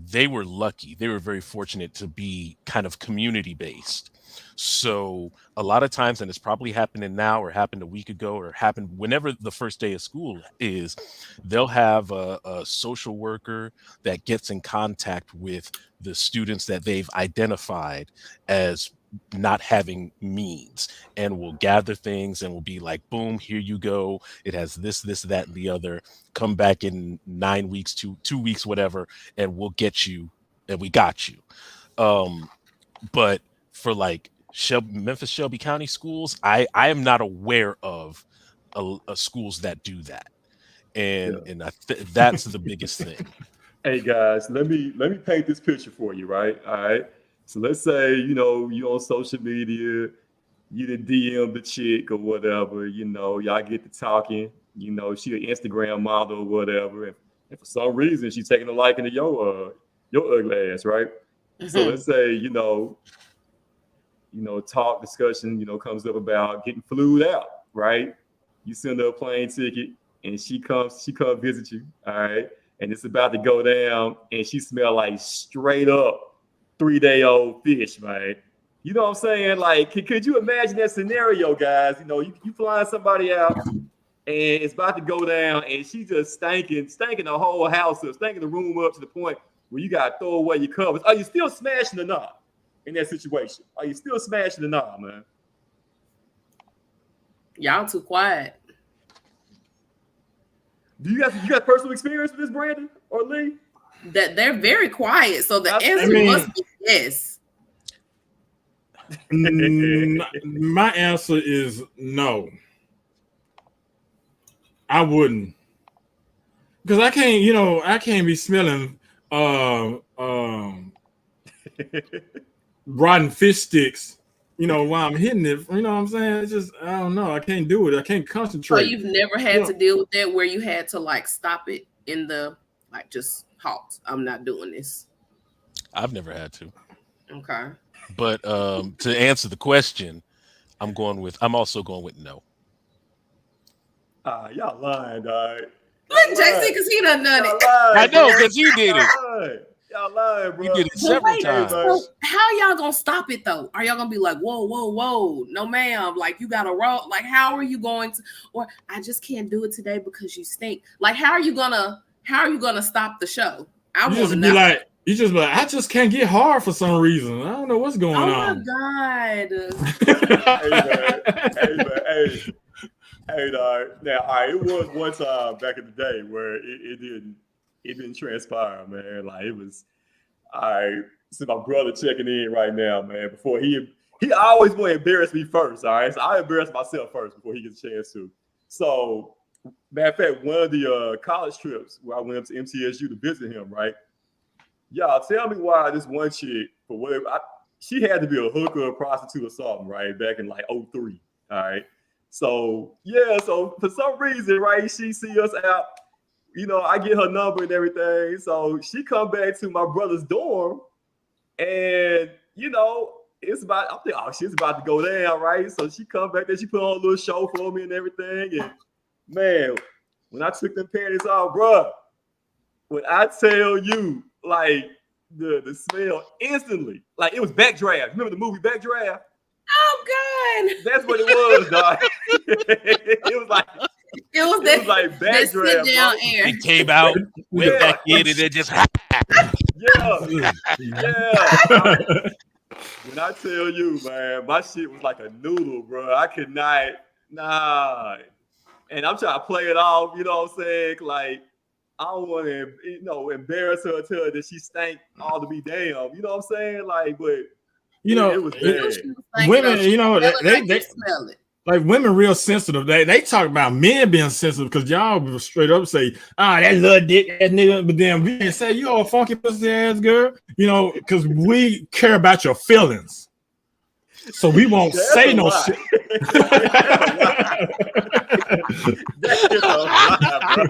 they were lucky. They were very fortunate to be kind of community based. So a lot of times, and it's probably happening now, or happened a week ago, or happened whenever the first day of school is, they'll have a social worker that gets in contact with the students that they've identified as not having means, and will gather things and will be like, boom, here you go. It has this, that, and the other. Come back in 9 weeks, 2 weeks, whatever, and we'll get you, and we got you. But for like Memphis Shelby County schools, I am not aware of a schools that do that, and that's the biggest thing. Hey guys, let me paint this picture for you, right? All right. So let's say, you know, you on social media, you done DM the chick or whatever, you know, y'all get to talking, you know, she an Instagram model or whatever, and for some reason she's taking a liking to your ugly ass, right? So let's say, you know, talk discussion, you know, comes up about getting flued out, right? You send her a plane ticket and she comes visit you, all right? And it's about to go down and she smell like straight up 3-day-old fish, man. You know what I'm saying? Like, could you imagine that scenario, guys? You know, you flying somebody out and it's about to go down and she just stinking the whole house up, stinking the room up to the point where you got to throw away your covers. Are you still smashing or not in that situation? Are you still smashing or not, man? Y'all too quiet. Do you got personal experience with this, Brandon or Lee? That they're very quiet, so the answer must be yes. My answer is no. I wouldn't, because I can't be smelling rotten fish sticks, you know, while I'm hitting it. You know what I'm saying? It's just, I don't know. I can't do it. I can't concentrate. So you've never had to deal with that where you had to like stop it in the like just halt. I'm not doing this. I've never had to. Okay. But to answer the question, I'm also going with no. Y'all lying, dog. Look, JC, because he done it. I know, because you did it. Y'all lying, bro. You did it several times. So how y'all gonna stop it though? Are y'all gonna be like, whoa, no ma'am, like you gotta roll? Like how are you going to? Or I just can't do it today because you stink. Like how are you gonna stop the show? I want to know. Like, you just like, I just can't get hard for some reason. I don't know what's going on. Oh my God. Hey, dog. Now, all right, it was one time back in the day where it didn't transpire, man. Like it was, all right. See my brother checking in right now, man. Before he always want to embarrass me first, all right. So I embarrass myself first before he gets a chance to. So, matter of fact, one of the college trips where I went up to MTSU to visit him, right? Y'all tell me why this one chick, for whatever, she had to be a hooker, a prostitute, or something, right? Back in like 2003, all right. So yeah, so for some reason, right, she see us out. You know, I get her number and everything. So she come back to my brother's dorm, and you know, it's about. I'm thinking, oh, she's about to go down, right? So she come back there, she put on a little show for me and everything. And man, when I took them panties off, bro, when I tell you, like the smell instantly, like it was Backdraft. Remember the movie Backdraft? Oh God, that's what it was, dog. It was like Backdraft. It came out, went back in, and it just yeah. When I tell you, man, my shit was like a noodle, bro. I could not, and I'm trying to play it off, you know what I'm saying? Like, I don't want to, embarrass her, tell her that she stank all to be damn. You know what I'm saying? Like, but it was bad. Women, they smell it. Like women real sensitive. They talk about men being sensitive because y'all will straight up say, that little dick ass nigga, but then we say you a funky pussy ass girl, because we care about your feelings. So we won't That's say a no lie. shit. That's a lie, bro.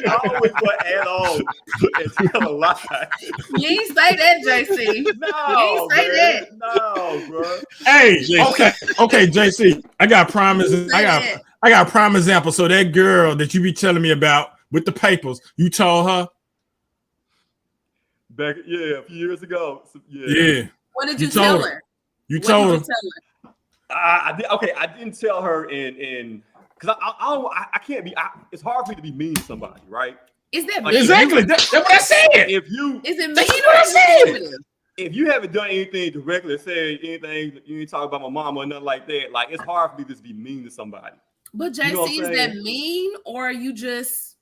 I always want to add on and tell a lie. You ain't say that, JC. No, You ain't say man. that. No, bro. Hey, JC. okay, JC. I got a prime You say example. I got a prime example. So that girl that you be telling me about with the papers, you told her? Back, a few years ago. Yeah. What did You you tell told her? You What told did her. you tell her? I did. Okay, I didn't tell her in because I can't be. It's hard for me to be mean to somebody, right? Is that Like, mean? Exactly. That's what I said. If you Is it That's mean what I or said. manipulative? if you haven't done anything directly, said anything, you ain't talk about my mom or nothing like that. Like it's hard for me to just be mean to somebody. But JC, You know what I'm is that saying? mean or are you just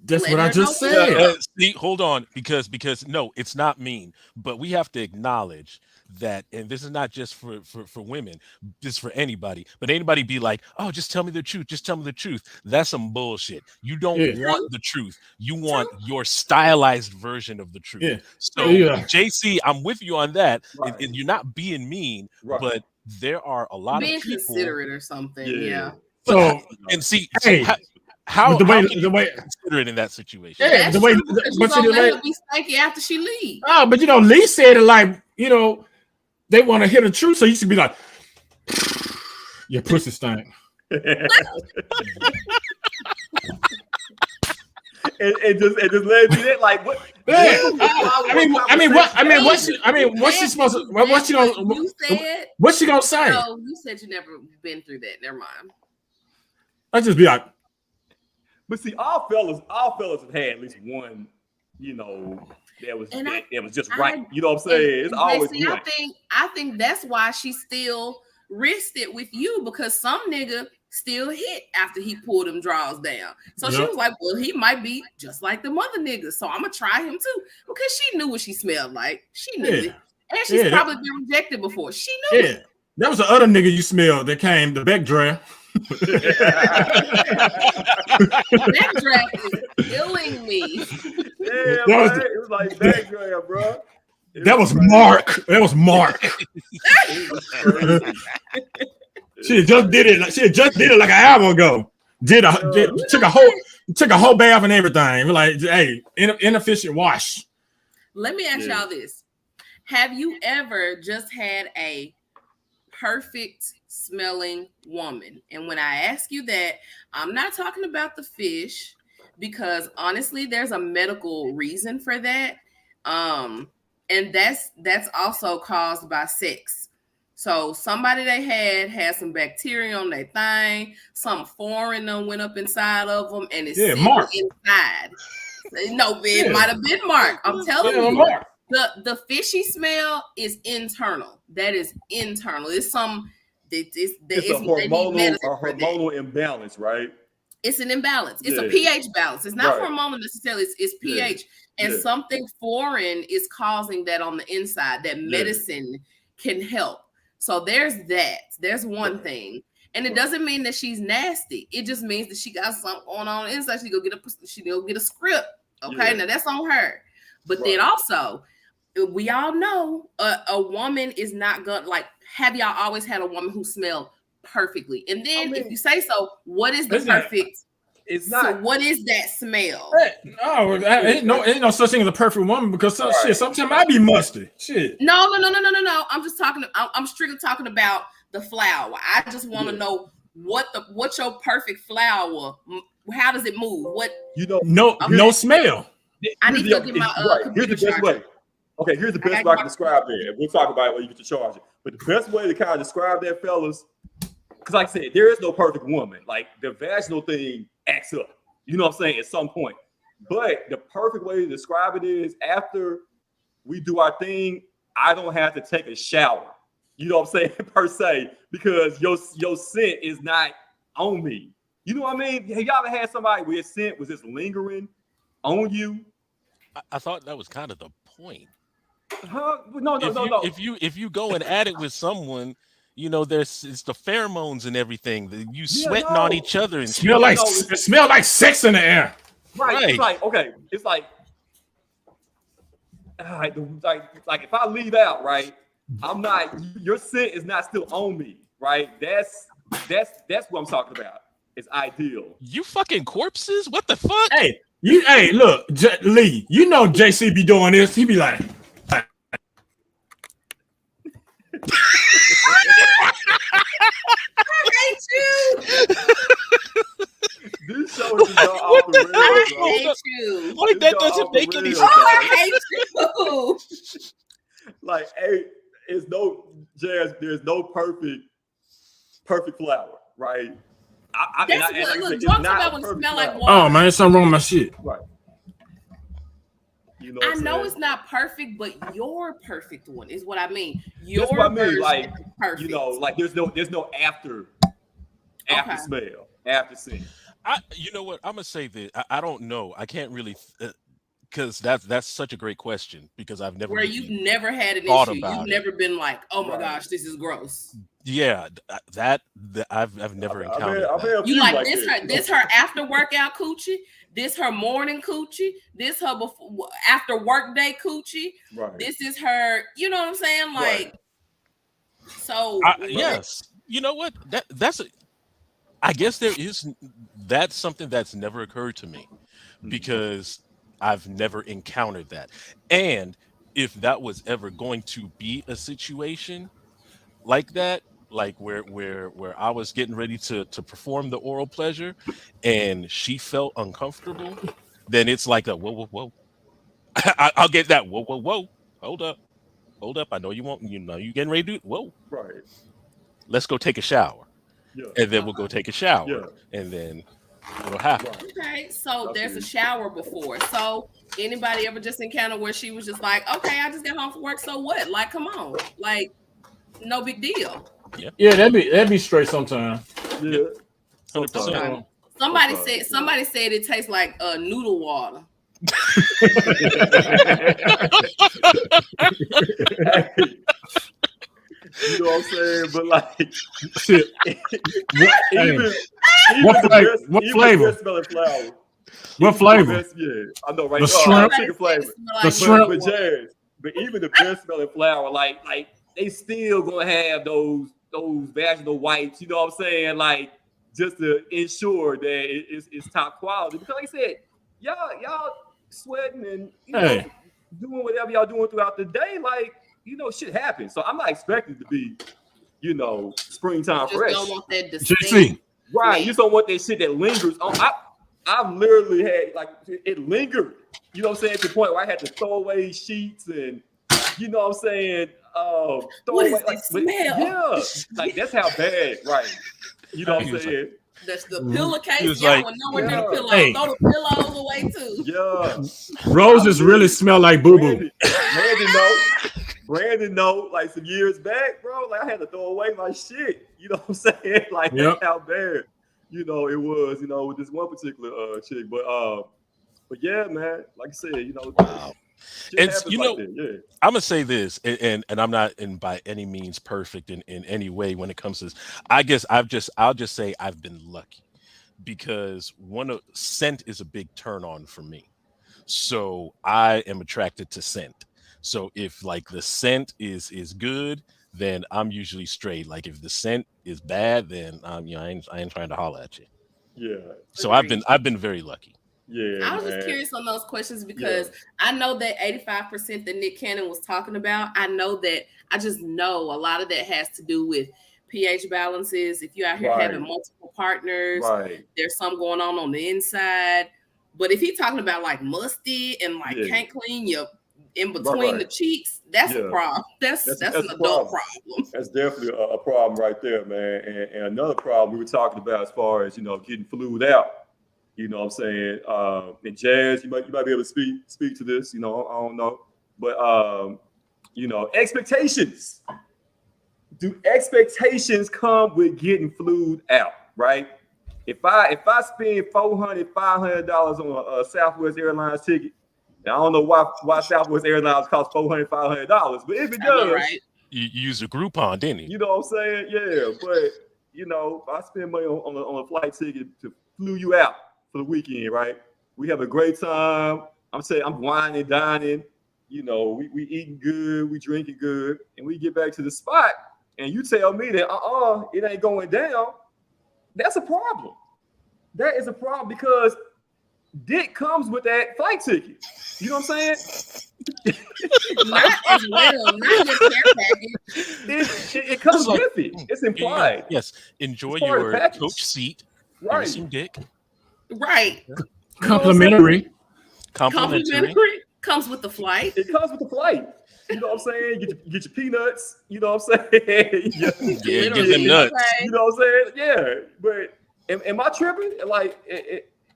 That's let what I her just know said. See, hold on, because no, it's not mean, but we have to acknowledge that, and this is not just for women, this is for anybody. But anybody be like, oh, just tell me the truth, just tell me the truth. That's some bullshit. You don't Yeah. want the truth. You want your stylized version of the truth. Yeah. So Yeah. JC, I'm with you on that. Right. And you're not being mean, Right. but there are a lot being of people. considerate or something? Yeah. So And see, Hey, how the way can you the way be considerate in that situation? Yeah, That's the way true, because but you see gonna the way let her be stanky after she leave. oh, but Lee said it like, they want to hear the truth, so you should be like, your pussy stank. and just let me that like what? Yeah. What's she gonna say? No, you said you never been through that. Never mind. I just be like, But see, all fellas have had at least one, that was just right. You know what I'm saying? It's always JC, one. I think that's why she still risked it with you, because some nigga still hit after he pulled them draws down. So she was like, well, he might be just like the mother niggas, so I'm gonna try him too, because she knew what she smelled like. She knew it, and she's probably been rejected before. She knew it. That was the other nigga you smelled that came, the back draft. That draft is killing me. Yeah, man, it was like background, bro. That was Mark. That was Mark. She just did it like an hour ago. Took a whole bath and everything. Like, hey, inefficient wash. Let me ask y'all this: have you ever just had a perfect smelling woman? And when I ask you that, I'm not talking about the fish, because honestly, there's a medical reason for that. And that's also caused by sex. So somebody they had some bacteria on their thing, some foreign went up inside of them, and it's Mark. inside. No, it might have been Mark. I'm telling you. Mark. The fishy smell is internal. That is internal. It's some. It's a hormonal imbalance, right? It's an imbalance. It's a pH balance. It's not hormonal necessarily. It's pH, and something foreign is causing that on the inside. That medicine can help. So there's that. There's one thing, and it doesn't mean that she's nasty. It just means that she got something going on inside. She go get a script. Okay, now that's on her. But then also, we all know a woman is not gonna like. Have y'all always had a woman who smelled perfectly? And then if you say so, what is the perfect? It's not. So what is that smell? No, ain't no such thing as a perfect woman, because sometimes I be musty. Shit. No. I'm just talking. I'm strictly talking about the flower. I just want to know what's your perfect flower. How does it move? No smell. I need to get my Here's the best way. Okay, here's the best way I can describe that. We'll talk about it when you get to charge it. But the best way to kind of describe that, fellas, because like I said, there is no perfect woman. Like the vaginal thing acts up. You know what I'm saying? At some point. But the perfect way to describe it is after we do our thing, I don't have to take a shower. You know what I'm saying? Per se, because your scent is not on me. You know what I mean? Have y'all ever had somebody where scent was just lingering on you? I thought that was kind of the point. Huh? No. If you go and add it with someone, it's the pheromones and everything. You sweating on each other and smell like sex in the air. Right. It's like, okay. It's like if I leave out, right, I'm not. Your scent is not still on me, right? That's what I'm talking about. It's ideal. You fucking corpses? What the fuck? Hey, look, Lee. You know JC be doing this. He be like. I hate you. This show is not off the rails, I bro. hate you. Like that doesn't make any sense. I hate you. Like, hey, there's no perfect flower, right? Look, drunk about when smell like water. Oh man, there's something wrong with my shit. Right. You know, I know it's not perfect, but your perfect one is what I mean. Your that's what I mean. version Like, is perfect. you know, like there's no after smell, after scene. You know what? I'm gonna say that I don't know. I can't really, because that's such a great question because I've never. Where you've never had an thought issue, about you've it. never been like, "Oh my Right. gosh, this is gross." Yeah, I've never encountered. I've had a You few like that. this her after workout coochie, this her morning coochie, this her before after work day coochie. Right. This is her. You know what I'm saying? Like, Right. so Yes. You know what? I guess that's something that's never occurred to me because I've never encountered that. And if that was ever going to be a situation like that, like where I was getting ready to perform the oral pleasure and she felt uncomfortable, then it's like a whoa. I'll get that whoa. Hold up. I know you won't. You know you getting ready to do. Whoa. Right. Let's go take a shower. Yeah. And then we'll go take a shower. Yeah. And then it'll happen. Right. okay, so Okay. there's a shower before. So anybody ever just encountered where she was just like, "Okay, I just got home from work. So what? Like, come on, like, no big deal." Yeah, that'd be straight sometime. Yeah. 100%. Somebody Okay. said it tastes like noodle water. Hey, you know what I'm saying? But like, Shit. even What the flavor? best, What even flavor? the best smelling flower. What flavor? Best, yeah, I know, right? The shrimp? Chicken flavor. The shrimp? But Jazz, but even the best smelling flower, like they still gonna have those vaginal wipes. You know what I'm saying? Like just to ensure that it's top quality. Because like I said, y'all sweating and doing whatever y'all doing throughout the day. Like shit happens. So I'm not expecting to be springtime Just fresh. don't want that JC. distinct. Right, you just don't want that shit that lingers on. I've literally had it lingered. You know what I'm saying? To the point where I had to throw away sheets and you know what I'm saying? Throw What away, is this smell? Yeah, like that's how bad, right? You know what I'm saying? That's the Mhm. pillowcase. He was Y'all like, would nowhere near the yeah. pillow. Hey. Throw the pillows away too. Yeah. Roses really smell like boo boo. Brandon know, like some years back, bro, like I had to throw away my shit. You know what I'm saying? Like Yep. that's how bad, it was, with this one particular chick. But yeah, man, like I said, Wow. shit It's happens like that. Yeah. I'm gonna say this, and I'm not by any means perfect in any way when it comes to this. I guess I'll just say I've been lucky because scent is a big turn on for me. So I am attracted to scent. So if like the scent is good, then I'm usually straight. Like if the scent is bad, then I ain't trying to holler at you. Yeah. So Agreed. I've been very lucky. Yeah. I was man. just curious on those questions because I know that 85% that Nick Cannon was talking about, I just know a lot of that has to do with pH balances. If you're out here Right. having multiple partners, Right. there's some going on the inside. But if he's talking about like musty and like Yeah. can't clean your in between Right. the cheeks, that's a Yeah. problem. That's That's an a adult problem. problem. That's definitely a problem right there, man. And another problem we were talking about as far as getting flued out. You know what I'm saying? And Jazz, you might be able to speak to this. I don't know, but expectations. Do expectations come with getting flued out? Right? If I spend $400-$500 on a Southwest Airlines ticket, and I don't know why Southwest Airlines costs $400-$500, but if it I know, does, right? You used a Groupon, didn't you? you know what I'm saying? Yeah, but if I spend money on a flight ticket to flew you out for the weekend, right? We have a great time. I'm saying I'm whining, dining, You know, we eating good, we drinking good, and we get back to the spot, and you tell me that it ain't going down. That's a problem. That is a problem because dick comes with that flight ticket. You know what I'm saying? Not as well, not your care package. It comes with it. It's implied. Yes, enjoy It's part of the your package. coach seat. Right. Here's some dick. Right. Complimentary. Complimentary. Comes with the flight. It comes with the flight. You know what I'm saying? Get your peanuts. You know what I'm saying? Yeah, give them nuts. You know what I'm saying? Yeah. But am I tripping? Like,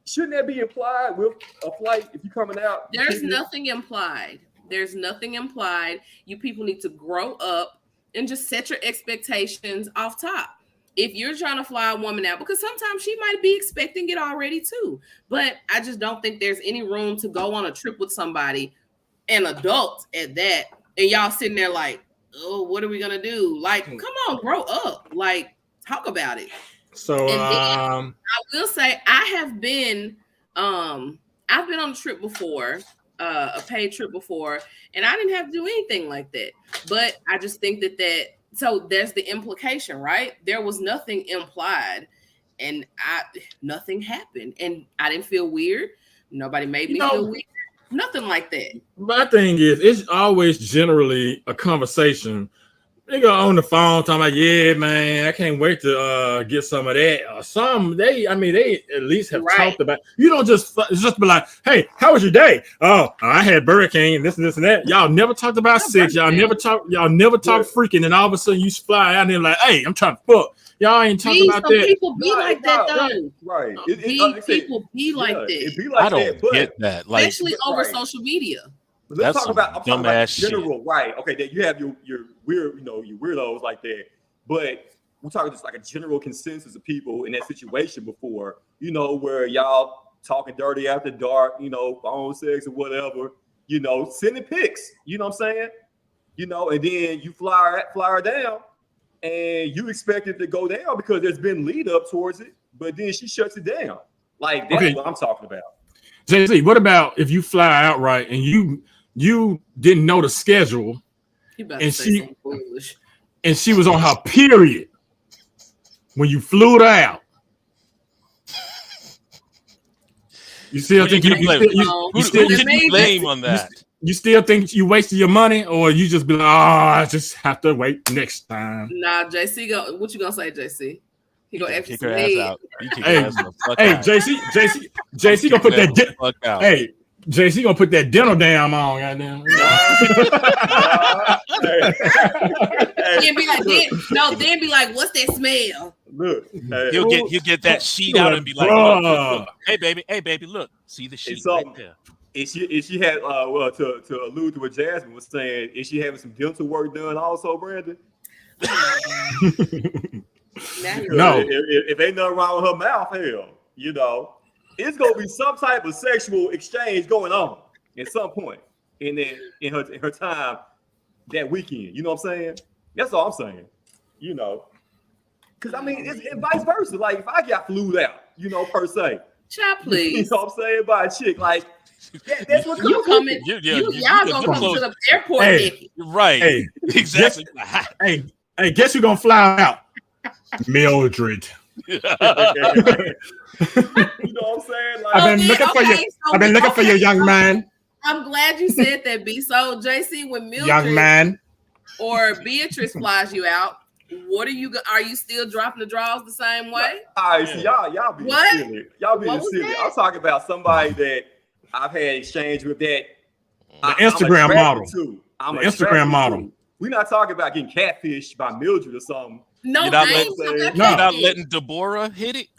shouldn't that be implied with a flight if you're coming out? There's nothing implied. There's nothing implied. You people need to grow up and just set your expectations off top. If you're trying to fly a woman out, because sometimes she might be expecting it already too. But I just don't think there's any room to go on a trip with somebody, an adult at that, and y'all sitting there like, oh, what are we gonna do? Like, come on, grow up. Like, talk about it. So I will say I've been on a trip before, a paid trip before, and I didn't have to do anything like that. But I just think that so there's the implication, right? There was nothing implied, and nothing happened, and I didn't feel weird. Nobody made me feel weird. Nothing like that. My thing is, it's always generally a conversation. They go on the phone talking about, yeah, man, I can't wait to get some of that. Or some, they at least have talked about. You don't just be like, hey, how was your day? Oh, I had Burger King and this and that. Y'all never talked about sex. Y'all never talk freaking. And all of a sudden you fly out and they're like, hey, I'm trying to fuck. Y'all ain't talking about that. People be like that though. Right. People be like that. It be like I don't get that. Like, especially over social media. But let's talk about dumbass general, right? Okay, that you have your weird, your weirdos like that. But we're talking just like a general consensus of people in that situation before, where y'all talking dirty after dark, phone sex or whatever, sending pics, you know what I'm saying? And then you fly her down and you expect it to go down because there's been lead up towards it, but then she shuts it down. Like, that's what I'm talking about. JC, what about if you fly outright and you didn't know the schedule and she was on her period when you flew her out? You still think you blame on that? You still think you wasted your money, or you just be like, oh, I just have to wait next time? Nah, JC, what you gonna say, JC? He gonna kick her ass out. JC gonna put that. Hey, JC gonna put that dental dam on, goddamn. Then be like, what's that smell? Look, he'll get that sheet out and be like, look. Hey baby, look, see the sheet right there. If she had to allude to what Jasmine was saying, is she having some dental work done also, Brandon? No. If ain't nothing wrong with her mouth, hell, it's gonna be some type of sexual exchange going on at some point in her time that weekend. You know what I'm saying? That's all I'm saying. Because I mean, it's vice versa. Like if I got flued out, per se. Child, please. You know what I'm saying? By a chick, like that's what you coming. Y'all gonna come to the airport. Hey, right? Hey, exactly. Hey, guess who's gonna fly out? Mildred. You know what I'm saying? Like, I've been looking for you, young man. I'm glad you said that, B. So, JC, when Mildred young man or Beatrice flies you out, what are you still dropping the draws the same way? All right, so y'all being silly. Y'all being silly. I'm talking about somebody that I've had exchange with that Instagram model. I'm the Instagram model. We're not talking about getting catfished by Mildred or something. No, you're not letting Deborah hit it.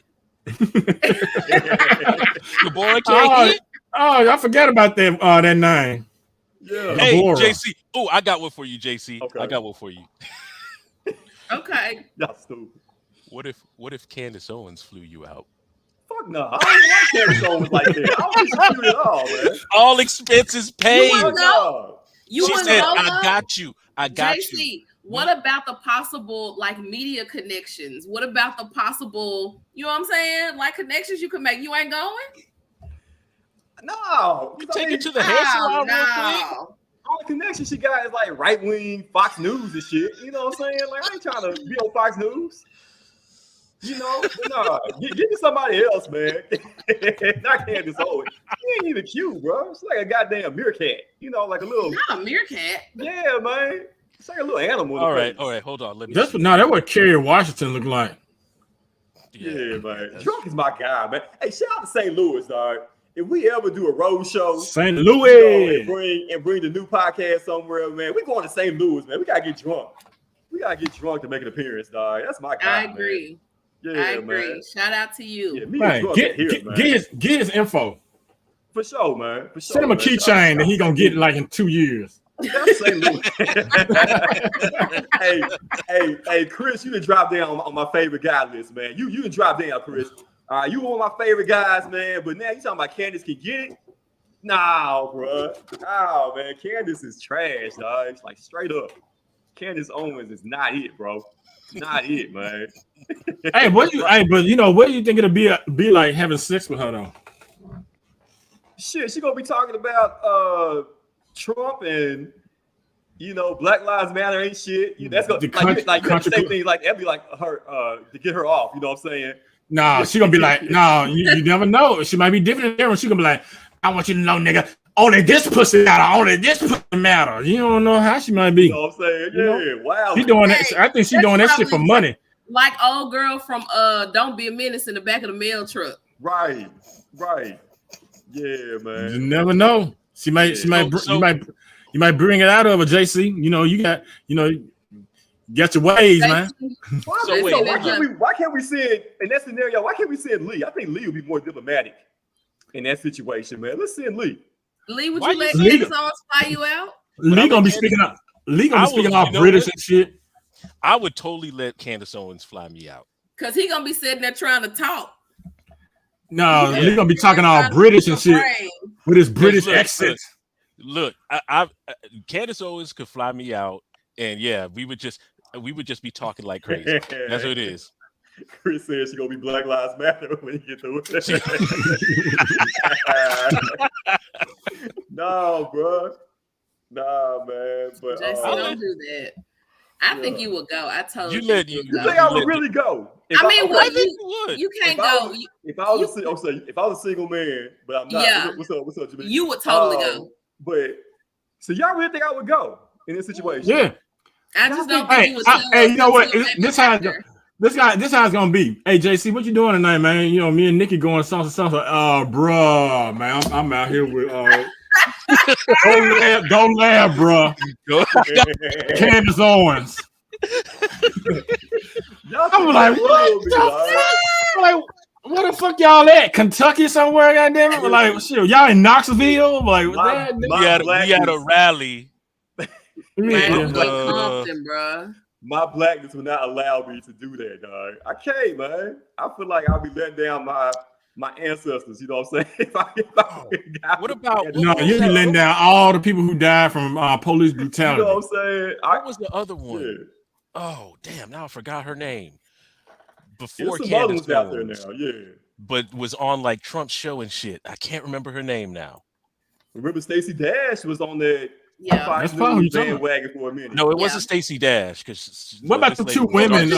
Deborah can't hit. Oh, I forgot about that name. Yeah. Hey, Deborah. JC. Oh, I got one for you, JC. Okay. I got one for you. Okay. Y'all stupid. What if Candace Owens flew you out? Fuck no. I don't like Candace Owens like that. I don't think she's cute at all, man. All expenses paid. She said, I got you. JC, what about the possible media connections? What about the possible, you know what I'm saying? Like connections you can make. You ain't going? No. You take it to the hair salon real quick. I connection she got is like right wing Fox News and shit. You know what I'm saying? Like I ain't trying to be on Fox News. You know, but nah, give me somebody else, man. Not Candace Owens. She ain't even cute, bro. It's like a goddamn meerkat. You know, like a little. Not a meerkat. Yeah, man. It's like a little animal. All right, hold on. Let me. That's that's what Kerry Washington looked like. Yeah, man. Drunk is my guy, man. Hey, shout out to St. Louis, dog. If we ever do a road show, St. Louis, and bring the new podcast somewhere, man, we going to St. Louis, man. We gotta get drunk. We gotta get drunk to make an appearance, dog. That's my guy. I agree. Man. Yeah, I agree. man. Shout out to you. Yeah, me man, and get his info. For sure, man. For sure. Send him a keychain that he gonna get like in 2 years. That's St. Louis. hey, Chris, you done drop down on my favorite guy list, man. You done drop down, Chris. All right, you one of my favorite guys, man. But now you talking about Candace can get it? Nah, bro. Oh, man. Candace is trash, dog. It's like straight up. Candace Owens is not it, bro. Not it, man. But what do you think it'll be like having sex with her though? Shit, she gonna be talking about Trump and Black Lives Matter ain't shit. That's gonna same thing like that'd be like her to get her off. You know what I'm saying? No, she gonna be like, no, you never know. She might be different than she gonna be like, I want you to know, nigga, only this pussy matter, only this pussy matter. You don't know how she might be. You know what I'm saying? Yeah, wow. She doing that. I think she's doing that shit for money. Like old girl from Don't Be a Menace in the back of the mail truck. Right. Yeah, man. You never know. You might bring it out of her, JC. Get your ways, man. Why can't we send in that scenario? Why can't we send Lee? I think Lee would be more diplomatic in that situation, man. Let's send Lee. Lee, would you let Candace Owens fly you out? Lee gonna be speaking up. Lee gonna be speaking off British and shit. I would totally let Candace Owens fly me out. Cause he gonna be sitting there trying to talk. No, Lee gonna be talking all British and shit with his British accent. Look, Candace Owens could fly me out, and yeah, we would just be talking like crazy. That's what it is. Chris says she's gonna be Black Lives Matter when you get through it. No, bro. Nah, man. But JC, don't do that. I think you would go. I told you. You think I would really go? You can't go. If I was a single man, but I'm not. Yeah. What's up, Jimmy? You would totally go. But so y'all really think I would go in this situation? Yeah. I just don't think you would. Hey, you know what? This how it's gonna be. Hey, JC, what you doing tonight, man? Me and Nikki going something. Bruh, man, I'm out here with don't laugh, bruh. Candace Owens. I'm like, what the fuck? Like, where the fuck y'all at? Kentucky somewhere, goddamn it? Like, shit, y'all in Knoxville? Like, we had a rally. Compton, bro. My blackness would not allow me to do that, dog. I can't, man. I feel like I'll be letting down my ancestors. You know what I'm saying? What about? No, you'll be letting down all the people who died from police brutality. You know what I'm saying? What was the other one? Yeah. Oh, damn! Now I forgot her name. Before There's some Candace others out there now, yeah. But was on like Trump's show and shit. I can't remember her name now. Remember Stacey Dash was on that. Yeah, that's probably bandwagon for a minute. No, it wasn't Stacey Dash. Because what about the two women?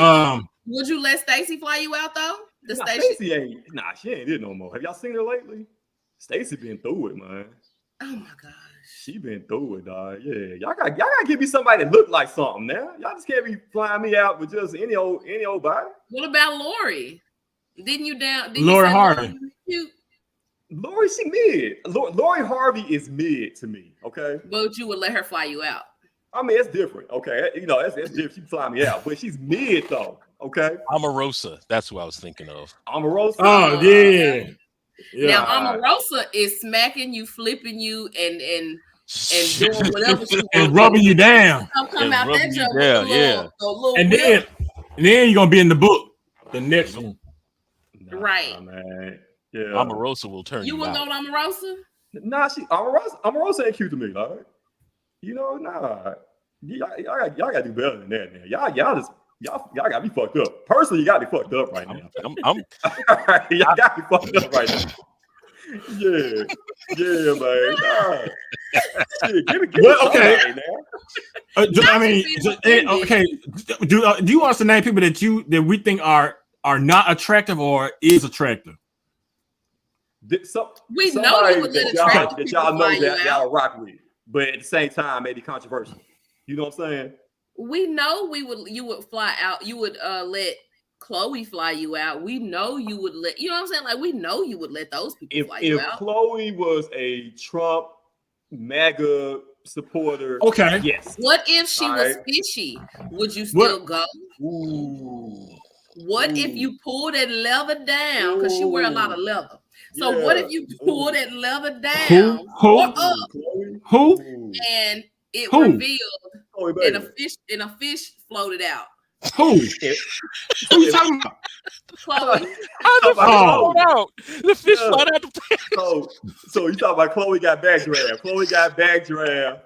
Would you let Stacey fly you out though? Stacey ain't. Nah, she ain't it no more. Have y'all seen her lately? Stacey been through it, man. Oh my gosh, she been through it, dog. Yeah, y'all gotta give me somebody that look like something now. Y'all just can't be flying me out with just any old body. What about Lori? Didn't you Lori Harvey? Lori, she mid. Lori Harvey is mid to me. Okay, but you would let her fly you out. I mean, it's different. Okay, that's different. She fly me out, but she's mid though. Okay, Omarosa. That's who I was thinking of. Omarosa. Oh yeah. Now Omarosa is smacking you, flipping you, and doing whatever she wants. And rubbing you down. Come out that jump. And then you're gonna be in the book. The next one. Right. Man. Yeah. Omarosa will turn you would out. go to Omarosa? Nah, Omarosa ain't cute to me, dog. Nah. Y'all gotta do better than that, man. Y'all got me fucked up. Personally, you got me fucked up right now. Y'all got me fucked up right now. Yeah, yeah, man. Nah. Shit, give me Well, okay. somebody now. I mean, okay. Do you want us to name people that we think are not attractive or is attractive? We know you would let attractive that y'all people know fly that you y'all out. rock with, but at the same time, maybe controversial. You know what I'm saying? We know you would fly out. You would let Chloe fly you out. We know you would let, you know what I'm saying? Like, we know you would let those people fly you out. If Chloe was a Trump MAGA supporter, okay, yes. What if she was fishy? Would you still go? Ooh. What if you pull that leather down? Because she wear a lot of leather. So what if you pull that leather down or up, and it revealed and a fish floated out? Who you talking about? Chloe. How the fish float out? The fish float out the pan. So you talking about Chloe got backdraft. Chloe got backdraft.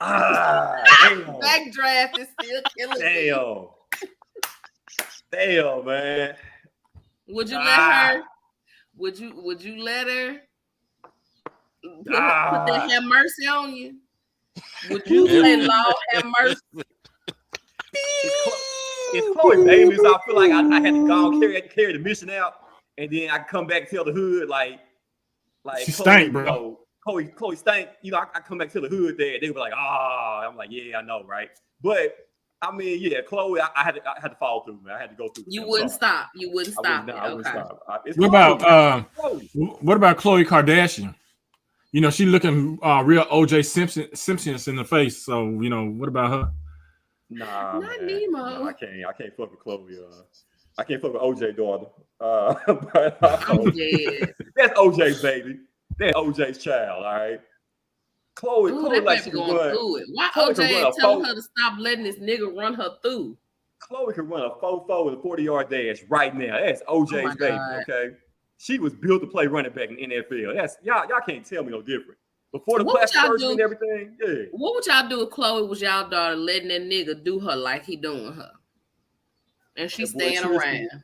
Backdraft is still killing me. Damn, man. Would you let her? Would you let her put that have mercy on you? Would you say, Lord have mercy? It's Chloe Bailey, so I feel like I had to go and carry the mission out, and then I come back and tell the hood like she Chloe, stank, bro. Chloe stank. You know, I come back to the hood there, they were like, I'm like, yeah, I know, right? But I mean, yeah, Chloe, I had to follow through, man. I had to go through. You wouldn't stop. You wouldn't stop. I wouldn't stop. What about Khloe Kardashian? You know, she looking real OJ Simpson in the face. So, you know, what about her? Nah, not man. Nemo. No, I can't fuck with Chloe. I can't fuck with OJ daughter. But I'm dead. That's OJ's baby. That's OJ's child. All right. Chloe like she can run. Through it. Why OJ telling her to stop letting this nigga run her through? Chloe can run a 4.4 with a 40-yard dash right now. That's OJ's baby. Okay. She was built to play running back in the NFL. That's y'all can't tell me no different. Before the plastic surgery and everything, yeah. What would y'all do if Chloe was y'all daughter letting that nigga do her like he doing her? And she's staying around.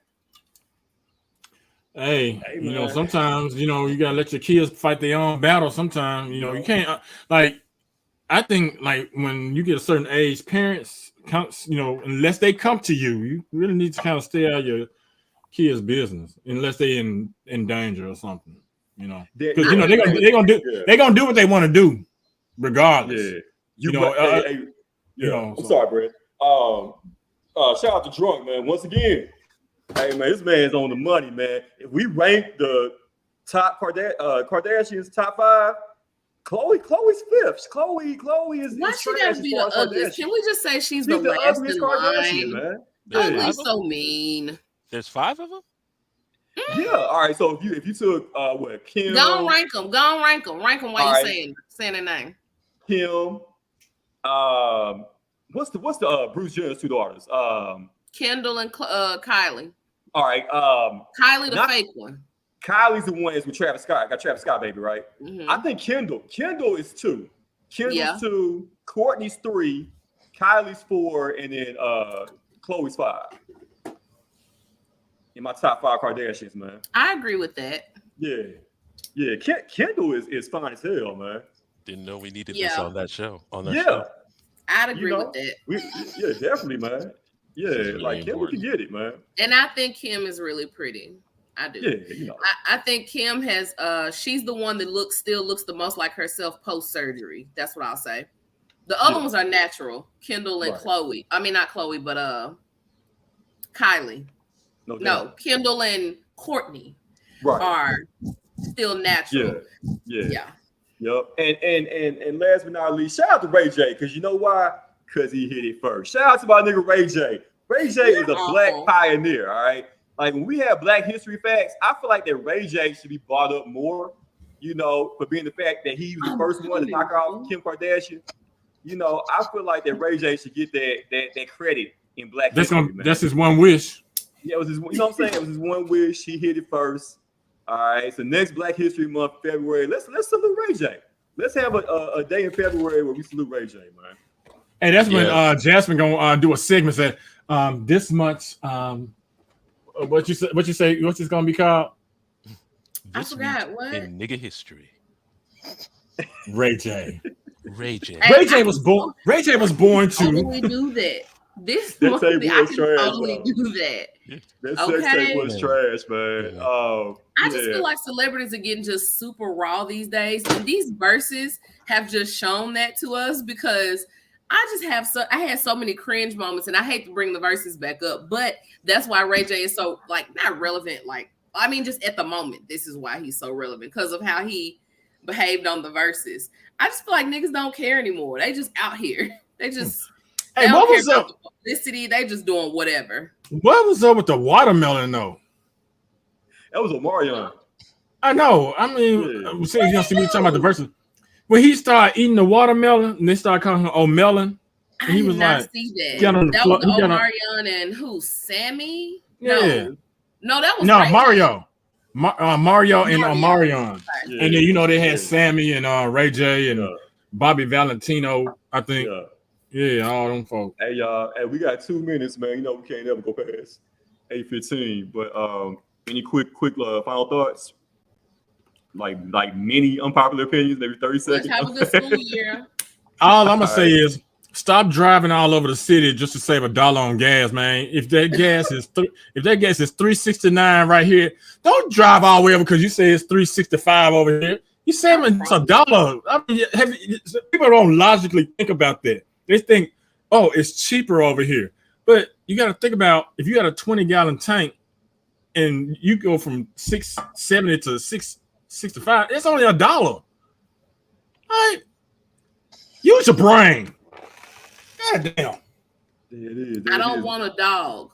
Hey, you know, sometimes, you know, you gotta let your kids fight their own battle. Sometimes, you know, you can't I think like when you get a certain age, parents, you know, unless they come to you, you really need to kind of stay out of your kids' business unless they in danger or something. You know, because you know they're gonna do what they want to do, regardless. Yeah, you know. You know, I'm sorry, Brett. Shout out to Drunk, man. Once again, hey man, this man's on the money, man. If we rank the top Kardashians top 5, Chloe's 5th. Chloe is. Why she gotta be the ugliest? Can we just say she's the last in line? Man. Ugly, so mean. There's 5 of them. Yeah. All right. So if you took what Kim, go and rank them. Rank them while you saying their name. Kim, what's the Bruce Jenner's 2 daughters? Kendall and Kylie. All right. Kylie the fake one. Kylie's the one is with Travis Scott. Got Travis Scott, baby, right? Mm-hmm. I think Kendall is 2. Kendall's 2. Courtney's 3. Kylie's 4, and then Chloe's 5. In my top 5 Kardashians, man. I agree with that. Yeah. Kendall is fine as hell, man. Didn't know we needed this on that show. Show. I'd agree with that. Definitely, man. Yeah, like Kim can get it, man. And I think Kim is really pretty. I do. Yeah, you know. I think Kim has she's the one that still looks the most like herself post surgery. That's what I'll say. The other ones are natural. Kendall and Chloe. I mean, not Chloe, but Kylie. No, Kendall and Courtney are still natural. Yeah. Yep. And last but not least, shout out to Ray J, because you know why? Because he hit it first. Shout out to my nigga Ray J. Ray J is a black pioneer, all right? Like when we have Black History Facts, I feel like that Ray J should be brought up more, you know, for being the fact that he was the first one to knock off Kim Kardashian. You know, I feel like that Ray J should get that credit in Black History. That's his one wish. Yeah, it was his, you know what I'm saying? It was his one wish. He hit it first. All right. So next Black History Month, February, let's salute Ray J. Let's have a day in February where we salute Ray J, man. Hey, that's when Jasmine gonna do a segment that this month. What's this gonna be called? I This forgot week what. in nigga history. Ray J. Ray J. Hey, Ray J was born. Ray J was born totally to. do that. This That tape movie, I was can trash, totally though. do that. That sex tape Okay. was trash, man. Yeah. I just feel like celebrities are getting just super raw these days, and these verses have just shown that to us because I had so many cringe moments, and I hate to bring the verses back up, but that's why Ray J is so like not relevant. Like, I mean, just at the moment, this is why he's so relevant because of how he behaved on the verses. I just feel like niggas don't care anymore. They just out here. They just Hey, they what don't care was about up? the publicity. They just doing whatever. What was up with the watermelon though? That was Omarion. I know. I mean, Yeah. we see you see me talking about the verses. When he started eating the watermelon, and they started calling him O'Melon, and I he did was not like, see that. he got on the That floor- was he got on- Omarion and who? Sammy? yeah, No, that was no, Ray J. Mario, Mario and Mario. Omarion, Yeah. and then you know they had Yeah. Sammy and Ray J and Yeah. Bobby Valentino. I think, Yeah. yeah, all them folks. Hey, y'all. Hey, we got 2 minutes, man. You know we can't ever go past 8:15. But any quick final thoughts? Like many unpopular opinions, maybe 30 Let's seconds. have a good school year. All I'm gonna All say right. is stop driving all over the city just to save $1 on gas, man. If that gas is $3.69 right here, don't drive all the way over because you say it's $3.65 over here. You saving $1. I mean, people don't logically think about that. They think, oh, it's cheaper over here. But you got to think about if you got a 20-gallon tank and you go from $6.70 to $6.65, it's only $1. All right. Use your brain. God damn. Yeah, it is. I don't want a dog.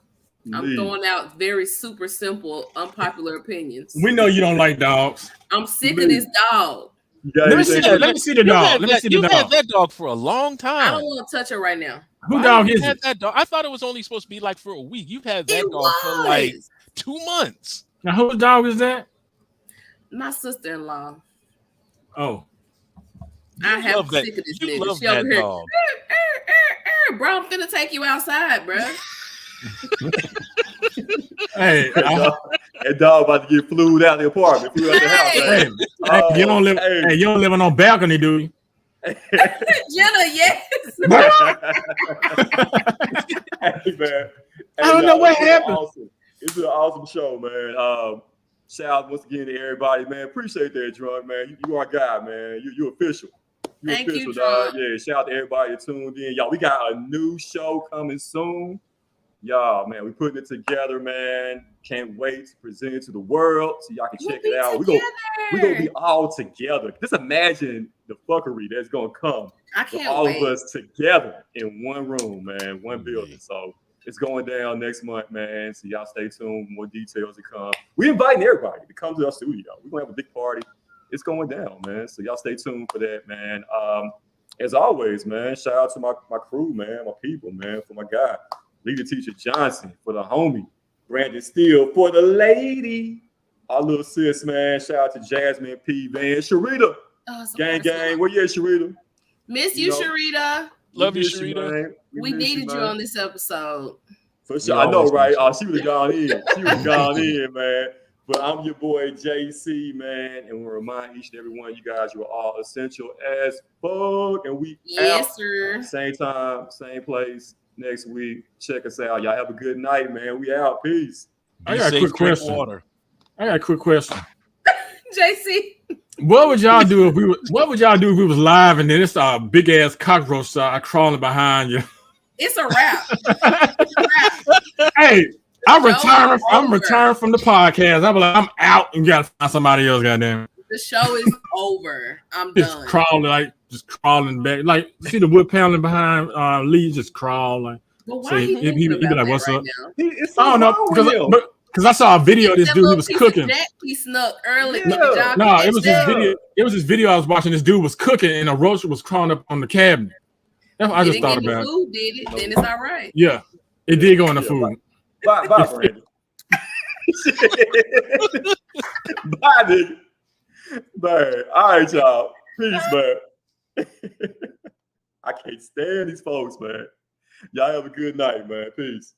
I'm Indeed. throwing out very super simple, unpopular opinions. We know you don't like dogs. I'm sick of this dog. You got Let me see anything? the dog. Let me see the You've had dog. that dog for a long I time. don't want to touch her right now. Who Why dog you is had it? that dog? I thought it was only supposed to be like for a week. You've had that It dog for like was 2 months. Now, whose dog is that? my sister-in-law. Oh, I have love that. sick of this You nigga. love She over that here, dog. bro. I'm finna take you outside, bro. hey, That dog about to get flued out the apartment, flew out the house. hey, man. you don't live. Hey. Hey, you don't live on no balcony, do you? Jenna, yes. Hey, man. I don't know what happened. Awesome. It's an awesome show, man. Shout out once again to everybody, man. Appreciate that, Drunk, man. You are a guy, man. You official. Thank you, official, dog. Drunk. Yeah, shout out to everybody that tuned in. Y'all, we got a new show coming soon. Y'all, man, we putting it together, man. Can't wait to present it to the world so y'all can check it out. We're gonna be all together. Just imagine the fuckery that's gonna come I with can't all wait. of us together in one room, man, one building. So it's going down next month, man. So y'all stay tuned. More details to come. We inviting everybody to come to our studio. We're gonna have a big party. It's going down, man. So y'all stay tuned for that, man. As always, man, shout out to my crew, man, my people, man, for my guy, Leader Teacher Johnson, for the homie, Brandon Steele, for the lady, our little sis, man. Shout out to Jasmine P. Van, Sharita, gang. Where you at, Sharita? Miss you, Sharita. Love you, miss Sharita. man. We miss needed you man. on this episode. For sure. We I know, always right? miss you. She would have gone in. She would have gone in, man. But I'm your boy, JC, man. And we'll remind each and every one of you guys, you are all essential as fuck. And we Yes, out. sir. Same time, same place next week. Check us out. Y'all have a good night, man. We out. Peace. I got a quick question. I got a quick question. JC. What would y'all do if we was live and then it's a big ass cockroach crawling behind you? It's a wrap. Hey, I'm Show retiring. is I'm over. retiring from the podcast. I'm like, I'm out, and you gotta find somebody else. Goddamn, The show is over. I'm just done. crawling back. Like see the wood pounding behind Lee, just crawl like. But why So he he be about like, that "What's right up?" now? It's I don't know because I saw a video of this That dude who little was piece of cooking. Jack he snuck early. Yeah. Did y'all No, catch it was this that? video. It was this video I was watching. This dude was cooking, and a roach was crawling up on the cabinet. That's what I just Didn't thought get about. the food, did it? Then it's all right. Yeah, it did go in the Yeah, food. Bye, Brandon. Bye, nigga. Man. All right, y'all. Peace, man. I can't stand these folks, man. Y'all have a good night, man. Peace.